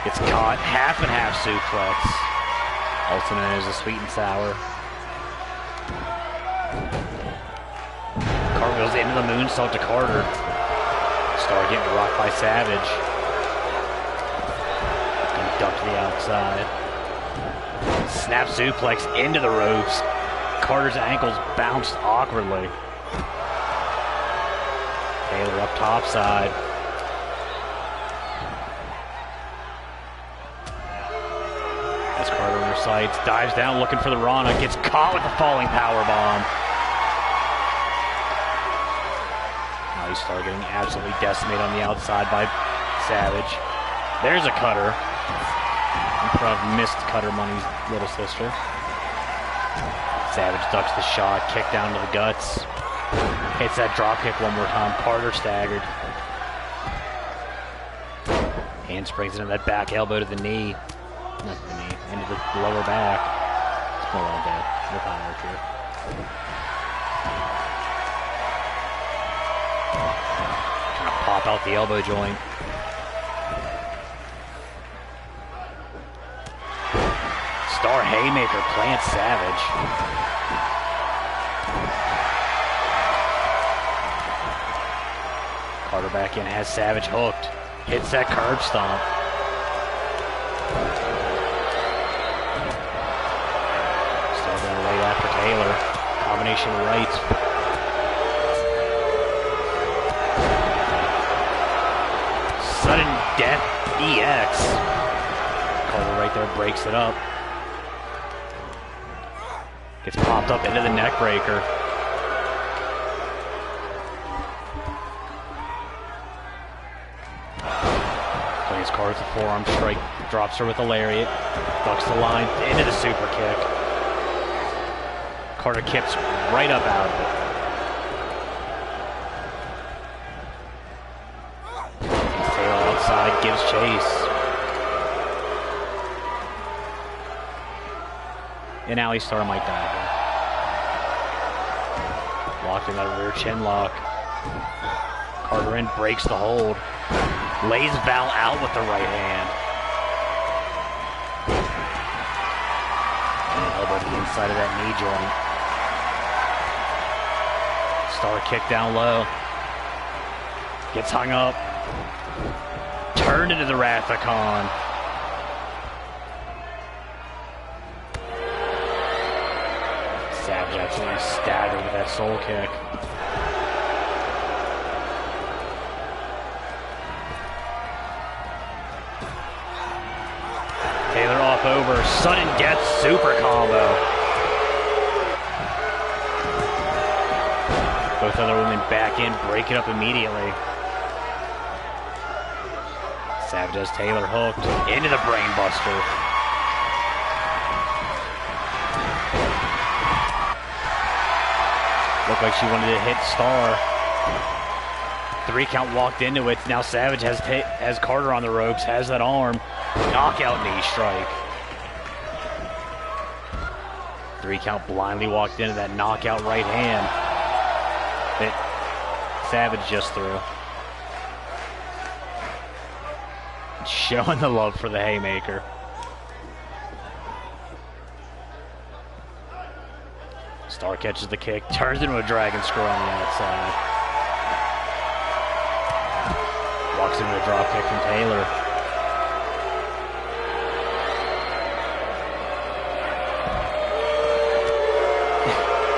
Gets caught. Half and half suplex. Also known as a sweet and sour. Cartwheels into the moonsault to Carter. Starr getting rocked by Savage. And ducked to the outside. Snap suplex into the ropes. Carter's ankles bounced awkwardly. Taylor up top side. As Carter in her sights, dives down looking for the Rana, gets caught with a falling powerbomb. Now he's starting getting absolutely decimated on the outside by Savage. There's a cutter. Improv missed Cutter Money's little sister. Savage ducks the shot, kick down to the guts. Hits that drop kick one more time. Carter staggered. And springs into that back elbow to the knee. Not the knee, into the lower back. It's no all dead. No time work here. Trying to pop out the elbow joint. Star haymaker plants Savage. Carter back in, has Savage hooked. Hits that curb stomp. Still going to lay that for Taylor. Combination right. Sudden death EX. Carter right there breaks it up. Gets popped up into the neck breaker. Plays Carter with the forearm strike, drops her with a lariat, ducks the line into the super kick. Carter kips right up out of it. Taylor outside, gives chase. And Alley Star might die here. Locked in that rear chin lock. Carter in, breaks the hold. Lays Val out with the right hand. And elbow to the inside of that knee joint. Star kick down low. Gets hung up. Turned into the Rathacon. Savage absolutely staggered with that soul kick. Taylor off over, sudden death super combo. Both other women back in, break it up immediately. Savage has Taylor hooked into the brain buster. Looked like she wanted to hit Star. 3 count walked into it. Now Savage has Carter on the ropes, has that arm. Knockout knee strike. 3 count blindly walked into that knockout right hand that Savage just threw. Showing the love for the haymaker. Star catches the kick, turns into a dragon screw on the outside. Walks into a drop kick from Taylor.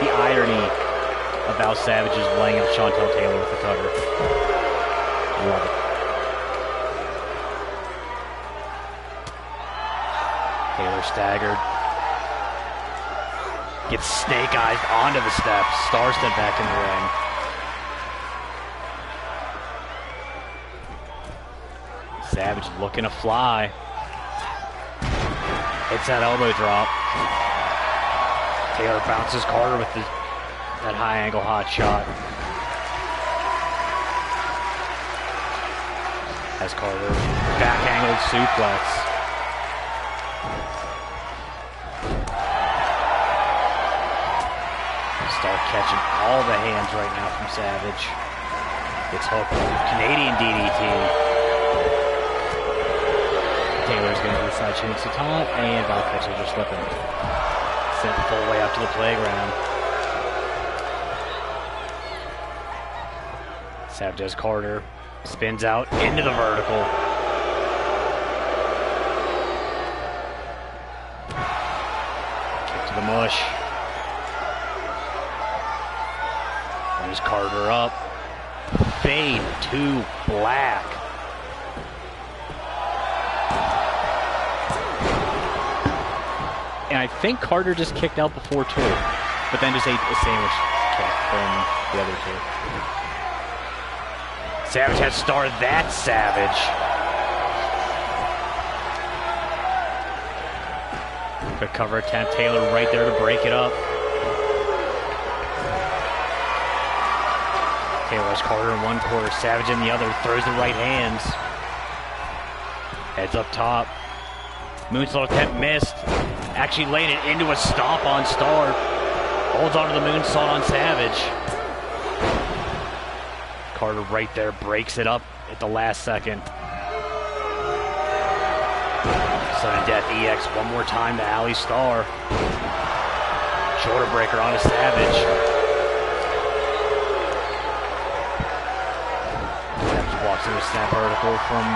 The irony about Savage is laying up Chantel Taylor with the cutter. Love it. Taylor staggered. Gets snake eyes onto the steps. Star step back in the ring. Savage looking to fly. Hits that elbow drop. Taylor bounces Carter with that high angle hot shot. Has Carter back angled suplex. Star catching all the hands right now from Savage. Gets hooked. Canadian DDT. Taylor's going to the side chain to top, and Val catches her slipping. Sent full way up to the playground. Savage has Carter. Spins out into the vertical. Kick to the mush. Brings Carter up. Fade to black. And I think Carter just kicked out before too, but then just ate a sandwich kick from the other two. Savage has Star. That's Savage. Good cover attempt. Taylor right there to break it up. Taylor's Carter in one quarter, Savage in the other, throws the right hands. Heads up top. Moonsault attempt missed. Actually laying it into a stomp on Star. Holds onto the moonsault on Savage. Carter right there breaks it up at the last second. Sudden Death EX one more time to Allie Star. Shoulder breaker on a Savage. Savage walks into a snap vertical from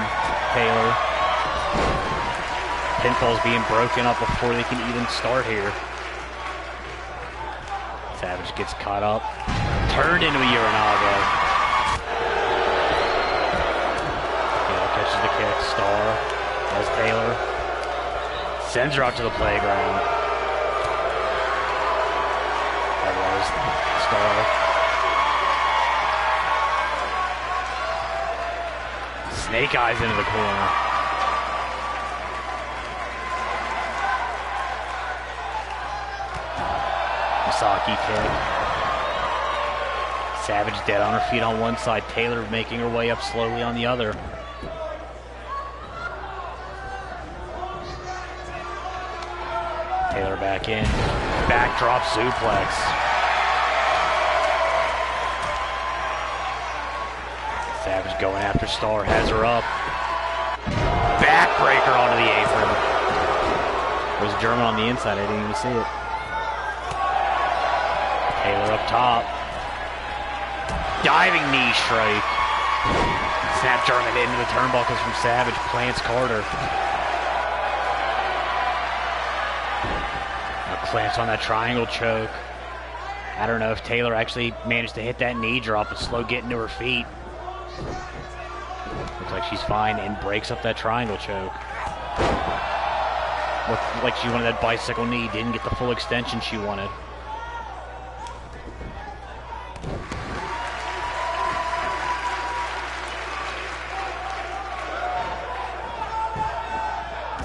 Taylor. Pinfall's being broken up before they can even start here. Savage gets caught up. Turned into a Urinaga. Taylor catches the kick. Star as Taylor. Sends her out to the playground. That was Star. Snake eyes into the corner. Misaki kick. Savage dead on her feet on one side. Taylor making her way up slowly on the other. Taylor back in. Backdrop suplex. Savage going after Star. Has her up. Backbreaker onto the apron. There's German on the inside. I didn't even see it. Taylor up top. Diving knee strike. Snap German into the turnbuckles from Savage. Plants Carter. Clamps on that triangle choke. I don't know if Taylor actually managed to hit that knee drop and slow getting to her feet. Looks like she's fine and breaks up that triangle choke. Looked like she wanted that bicycle knee, didn't get the full extension she wanted.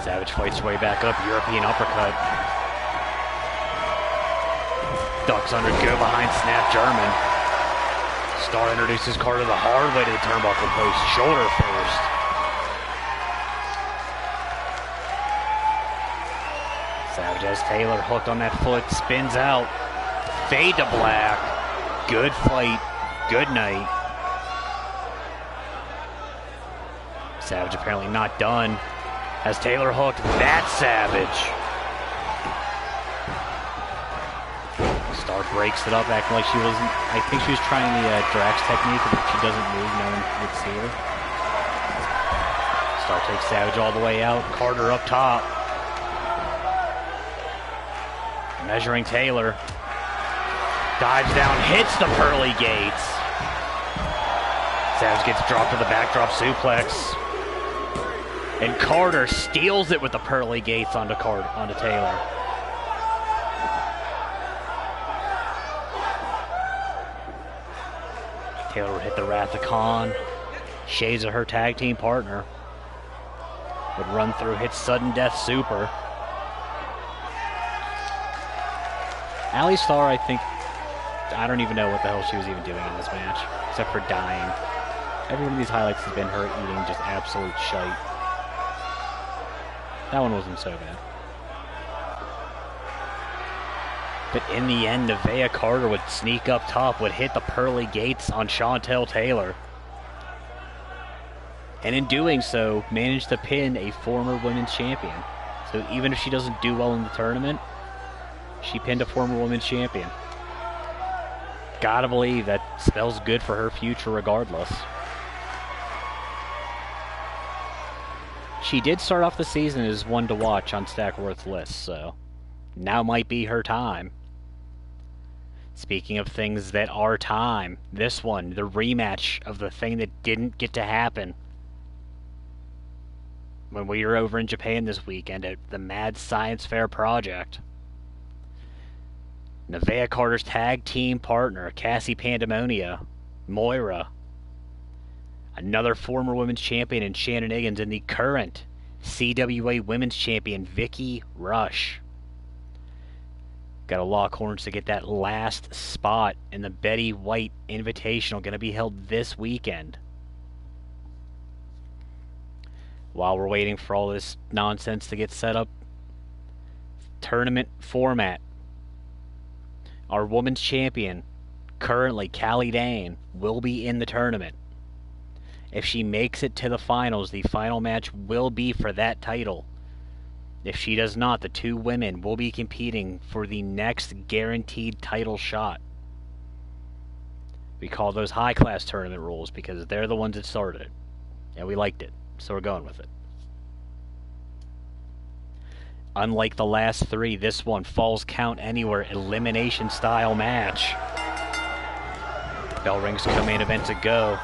Savage fights her way back up, European uppercut. Ducks under, go behind, snap German. Star introduces Carter the hard way to the turnbuckle post. Shoulder first. Savage has Taylor hooked on that foot, spins out. Fade to black. Good fight. Good night. Savage apparently not done. Has Taylor hooked. That's Savage. Star breaks it up, acting like she wasn't. I think she was trying the Drax technique, but if she doesn't move, no one would see her. Star takes Savage all the way out. Carter up top. Measuring Taylor. Dives down, hits the pearly gates. Savage gets dropped to the backdrop suplex. And Carter steals it with the pearly gates onto Taylor. Taylor would hit the Wrath of Khan. Shades of her tag team partner. Would run through, hit sudden death super. Allie Star, I think, I don't even know what the hell she was even doing in this match, except for dying. Every one of these highlights has been her eating just absolute shite. That one wasn't so bad. But in the end, Nevaeh Carter would sneak up top, would hit the pearly gates on Chantel Taylor. And in doing so, managed to pin a former women's champion. So even if she doesn't do well in the tournament, she pinned a former women's champion. Gotta believe that spells good for her future regardless. She did start off the season as one to watch on Stackworth's list, so now might be her time. Speaking of things that are time, this one, the rematch of the thing that didn't get to happen when we were over in Japan this weekend at the Mad Science Fair Project. Nevaeh Carter's tag team partner, Cassie Pandemonia, Moira, another former women's champion in Shannon Higgins, and the current CWA women's champion, Vicky Rush. Got to lock horns to get that last spot in the Betty White Invitational, going to be held this weekend.
while we're waiting for all this nonsense to get set up, tournament format. Our women's champion, currently Callie Dane, will be in the tournament. If she makes it to the finals, the final match will be for that title. If she does not, the two women will be competing for the next guaranteed title shot. We call those high-class tournament rules because they're the ones that started it. And we liked it, so we're going with it. Unlike the last three, this one falls count anywhere elimination style match. Bell rings co-main event to go.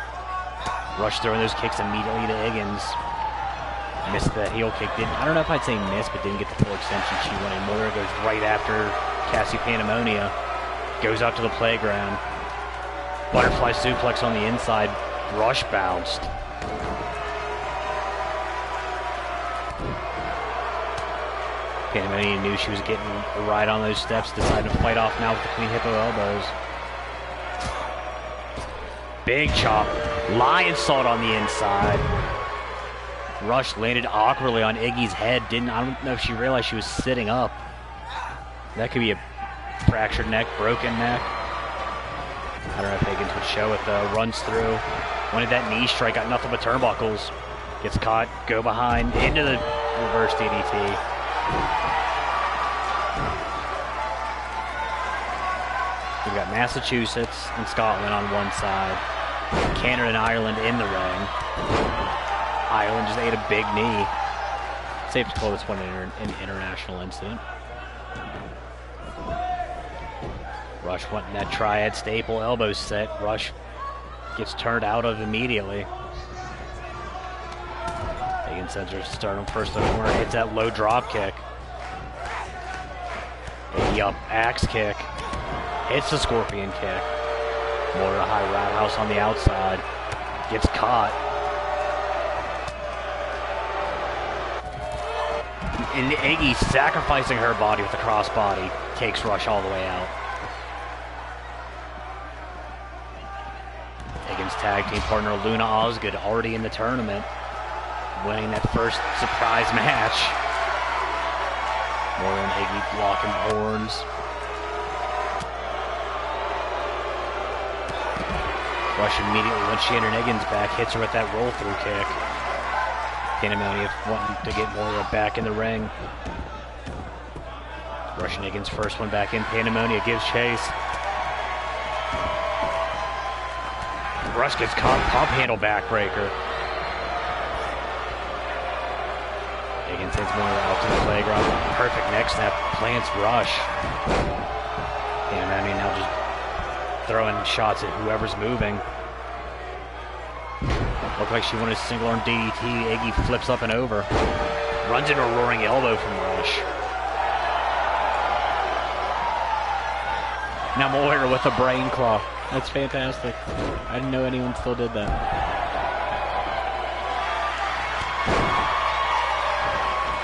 Rush throwing those kicks immediately to Higgins. Missed that heel kick. I don't know if I'd say missed, but didn't get the full extension she wanted. Moira goes right after Cassie Pandemonia. Goes out to the playground. Butterfly suplex on the inside. Rush bounced. Pandemonia knew she was getting a ride on those steps. Decided to fight off now with the Queen Hippo elbows. Big chop. Lion salt on the inside. Rush landed awkwardly on Iggy's head. I don't know if she realized she was sitting up. That could be a fractured neck, broken neck. I don't know if Higgins would show it though. Runs through. Wanted that knee strike, got nothing but turnbuckles. Gets caught, go behind, into the reverse DDT. We've got Massachusetts and Scotland on one side. Canada and Ireland in the ring. Ireland just ate a big knee. Safe to call this one an international incident. Rush wanting that triad staple elbow set. Rush gets turned out of immediately. Higgins sends her sternum first in the corner. Hits that low drop kick. Iggy up axe kick. Hits the scorpion kick. More of a high roundhouse on the outside. Gets caught. And Iggy, sacrificing her body with the crossbody, takes Rush all the way out. Higgins' tag team partner Luna Osgood already in the tournament, winning that first surprise match. Moira and Iggy locking horns. Rush immediately, when she entered Higgins back, hits her with that roll-through kick. Pandemonia wanting to get Moira back in the ring. Rush and Higgins first one back in. Pandemonia gives chase. Rush gets caught, pump handle backbreaker. Higgins sends Moira out to the playground. Perfect neck snap, plants Rush. Pandemonia now just throwing shots at whoever's moving. Looked like she wanted a single arm DDT. Iggy flips up and over. Runs into a roaring elbow from Rush. Now Moira with a brain claw. That's fantastic. I didn't know anyone still did that.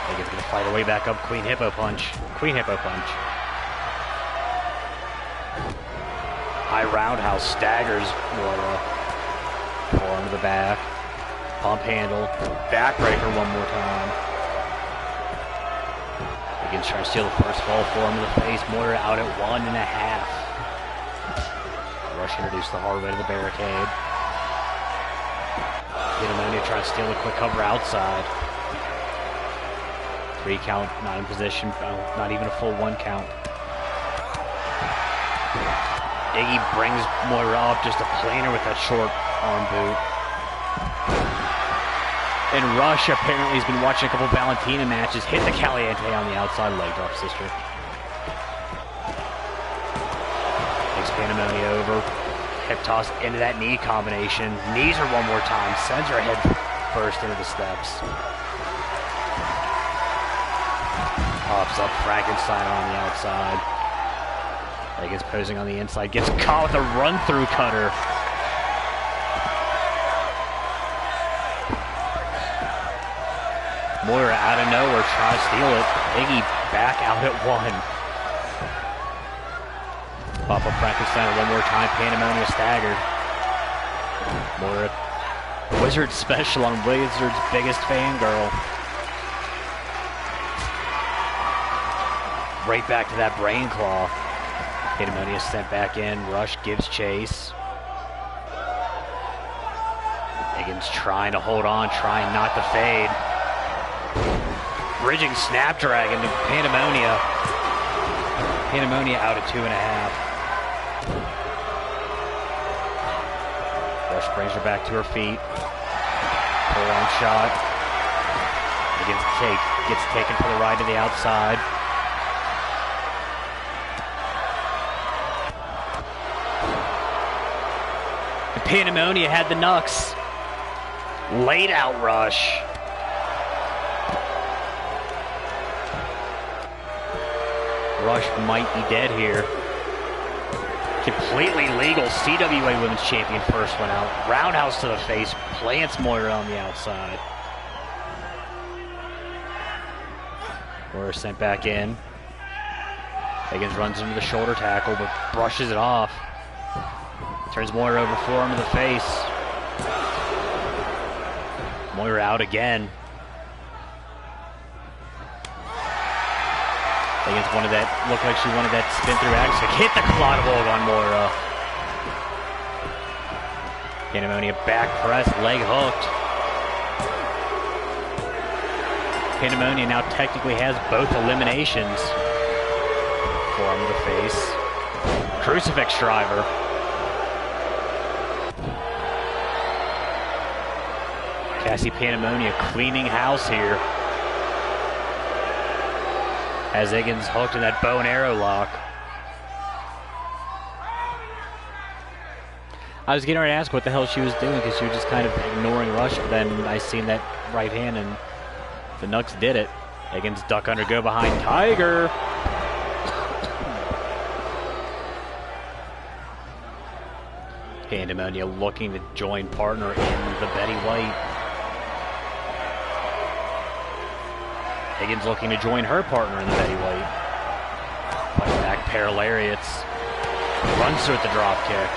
Higgins gonna fight her way back up. Queen Hippo punch. Queen Hippo punch. High roundhouse staggers Moira. Forearm to the back. Pump handle. Backbreaker one more time. Higgins trying to steal the first fall forearm to the face. Moira out at 1.5. Rush introduced the hard way to the barricade. Pandemonia trying to steal the quick cover outside. 3 count, not in position. Not even a full 1 count. Iggy brings Moira up just to plane her with that short arm boot. And Rush apparently has been watching a couple Valentina matches. Hit the Caliente on the outside leg drop, sister. Takes Pandemonia over. Hip toss into that knee combination. Knees her one more time. Sends her head first into the steps. Pops up Frankenstein on the outside. Higgins posing on the inside, gets caught with a run-through cutter. Moira out of nowhere, trying to steal it. Iggy back out at 1. Pop up Frankenstein one more time, Pandemonia staggered. Moira Wizard special on Wizard's biggest fangirl. Right back to that brain claw. Pandemonium sent back in. Rush gives chase. Higgins trying to hold on, trying not to fade. Bridging Snapdragon to Pandemonia. Pandemonia out at 2.5. Rush brings her back to her feet. Pull-on shot. Higgins gets taken for the ride to the outside. And Pandemonia had the knucks. Laid out Rush. Rush might be dead here. Completely legal CWA Women's Champion first one out. Roundhouse to the face. Plants Moira on the outside. Moira sent back in. Higgins runs into the shoulder tackle but brushes it off. Turns Moira over, forearm to the face. Moira out again. Higgins wanted that, looked like she wanted that spin through action. Hit the collidable on Moira. Pandemonia back press, leg hooked. Pandemonia now technically has both eliminations. Forearm to the face. Crucifix driver. Cassie Pandemonia cleaning house here. As Higgins hooked in that bow and arrow lock. I was getting ready to ask what the hell she was doing because she was just kind of ignoring Rush, but then I seen that right hand and the Nux did it. Higgins duck under, go behind Tiger. Pandemonia looking to join partner in the Betty White. Higgins looking to join her partner in the Betty White. Fight back, pair of lariats. Runs through with the drop kick.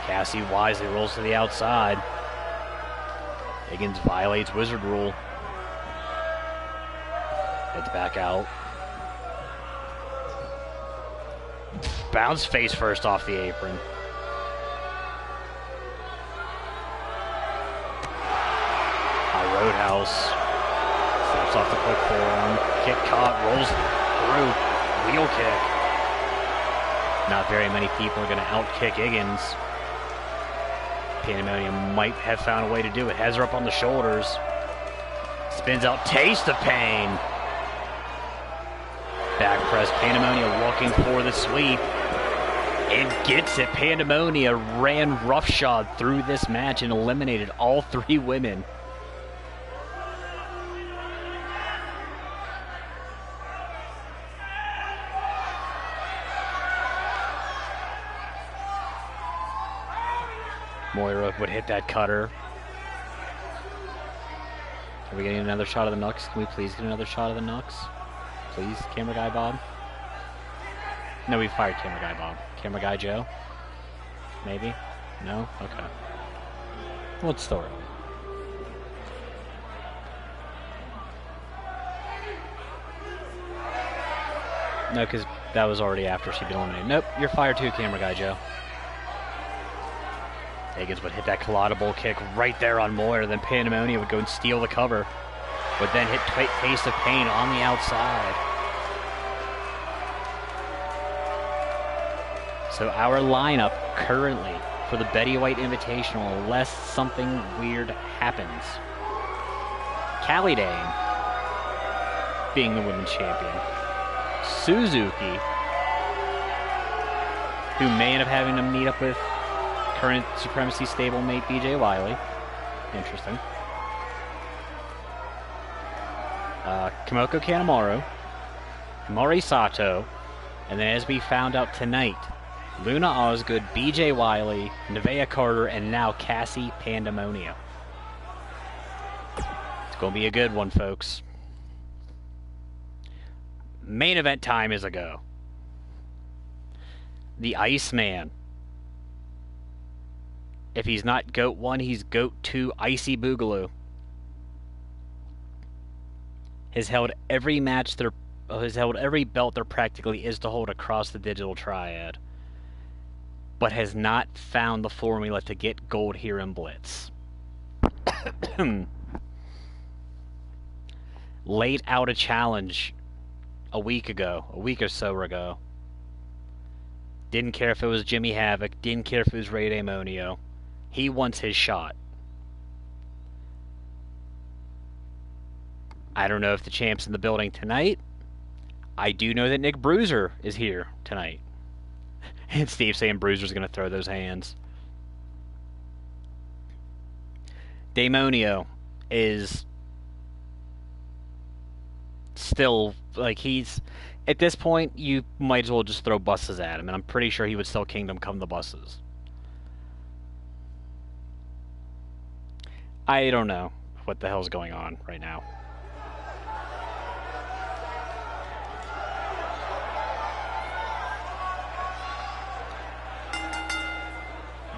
Cassie wisely rolls to the outside. Higgins violates Wizard rule. Heads back out. Bounce face first off the apron. Roadhouse. Snaps off the quick forearm. Kick caught, rolls through. Wheel kick. Not very many people are going to outkick Higgins. Pandemonium might have found a way to do it. Has her up on the shoulders. Spins out. Taste of pain. Back press. Pandemonia looking for the sweep. And gets it. Pandemonia ran roughshod through this match and eliminated all three women. Moira would hit that cutter. Are we getting another shot of the Nux? Can we please get another shot of the Nux? Please, camera guy Bob? No, we fired camera guy Bob. Camera guy Joe? Maybe? No? Okay. Well, it's still early. No, because that was already after she'd been eliminated. Nope, you're fired too, camera guy Joe. Higgins would hit that collidable kick right there on Moira. Then Pandemonia would go and steal the cover. Would then hit Taste of Pain on the outside. So our lineup currently for the Betty White Invitational, unless something weird happens. Callie Dane being the women's champion. Suzuki, who may end up having to meet up with current Supremacy stablemate BJ Wiley. Interesting. Kimoko Kanemaru, Mori Sato, and then as we found out tonight, Luna Osgood, BJ Wiley, Nevaeh Carter, and now Cassie Pandemonia. It's going to be a good one, folks. Main event time is a go. The Iceman If he's not GOAT 1, he's GOAT 2, Icy Boogaloo. Has held every match has held every belt there practically is to hold across the digital triad, but has not found the formula to get gold here in Blitz. Laid out a challenge a week or so ago. Didn't care if it was Jimmy Havoc, didn't care if it was Ray Damonio. He wants his shot. I don't know if the champ's in the building tonight. I do know that Nick Bruiser is here tonight. And Steve saying Bruiser's going to throw those hands. Damonio is still, like, he's... At this point, you might as well just throw buses at him, and I'm pretty sure he would still Kingdom Come the buses. I don't know what the hell's going on right now.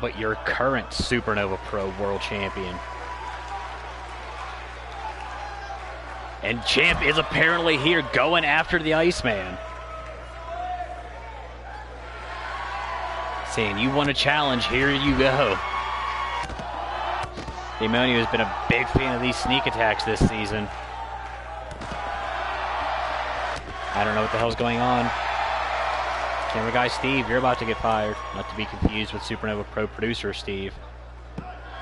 But your current Supernova Pro World Champion. And Champ is apparently here going after the Iceman. Saying, you want a challenge, here you go. Damonio has been a big fan of these sneak attacks this season. I don't know what the hell's going on. Camera guy Steve, you're about to get fired. Not to be confused with Supernova Pro producer Steve.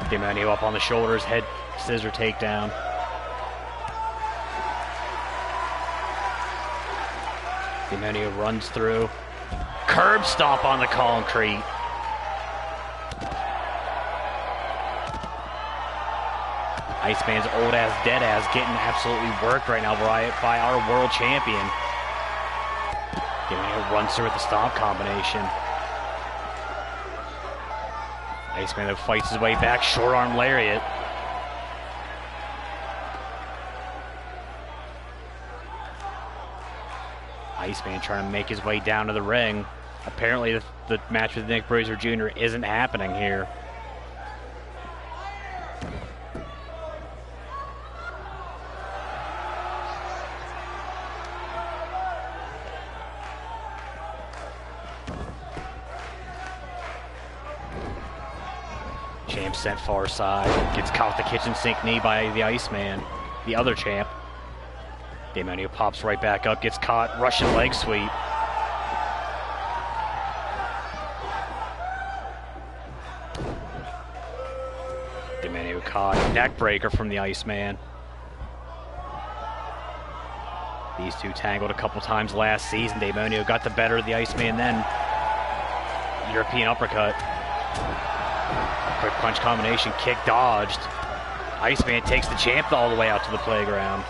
Damonio up on the shoulders, head scissor takedown. Damonio runs through. Curb stomp on the concrete. Iceman's old ass, dead ass getting absolutely worked right now by our world champion. Damonio runs through with the stomp combination. Iceman fights his way back, short arm lariat. Iceman trying to make his way down to the ring. Apparently the match with Nick Bruiser Jr. isn't happening here. Champ sent far side. Gets caught the kitchen sink knee by the Iceman. The other champ. Damonio pops right back up. Gets caught. Russian leg sweep. Damonio caught. Neck breaker from the Iceman. These two tangled a couple times last season. Damonio got the better of the Iceman then. European uppercut. Quick punch combination, kick dodged. Iceman takes the champ all the way out to the playground.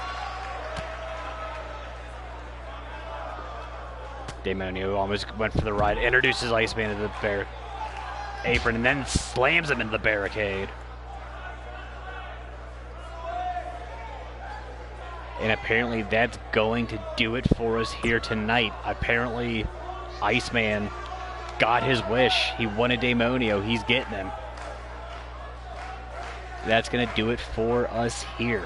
Damonio almost went for the ride, introduces Iceman to the apron, and then slams him into the barricade. And apparently that's going to do it for us here tonight. Apparently Iceman got his wish. He wanted Damonio, he's getting him. That's going to do it for us here.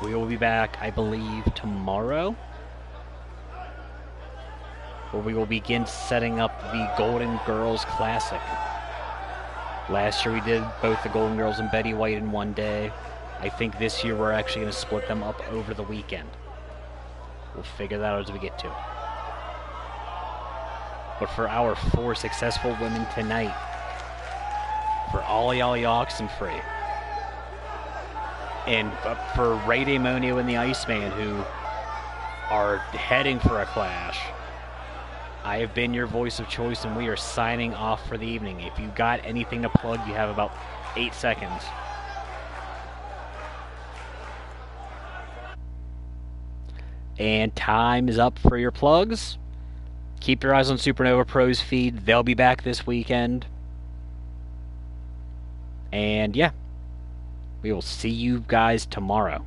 We will be back, I believe, tomorrow, where we will begin setting up the Golden Girls Classic. Last year we did both the Golden Girls and Betty White in one day. I think this year we're actually going to split them up over the weekend. We'll figure that out as we get to it. But for our 4 successful women tonight, for Ollie Oxenfree, and for Ray Damonio and the Iceman, who are heading for a clash, I have been your voice of choice, and we are signing off for the evening. If you got anything to plug, you have about 8 seconds. And time is up for your plugs. Keep your eyes on Supernova Pro's feed. They'll be back this weekend. And yeah, we will see you guys tomorrow.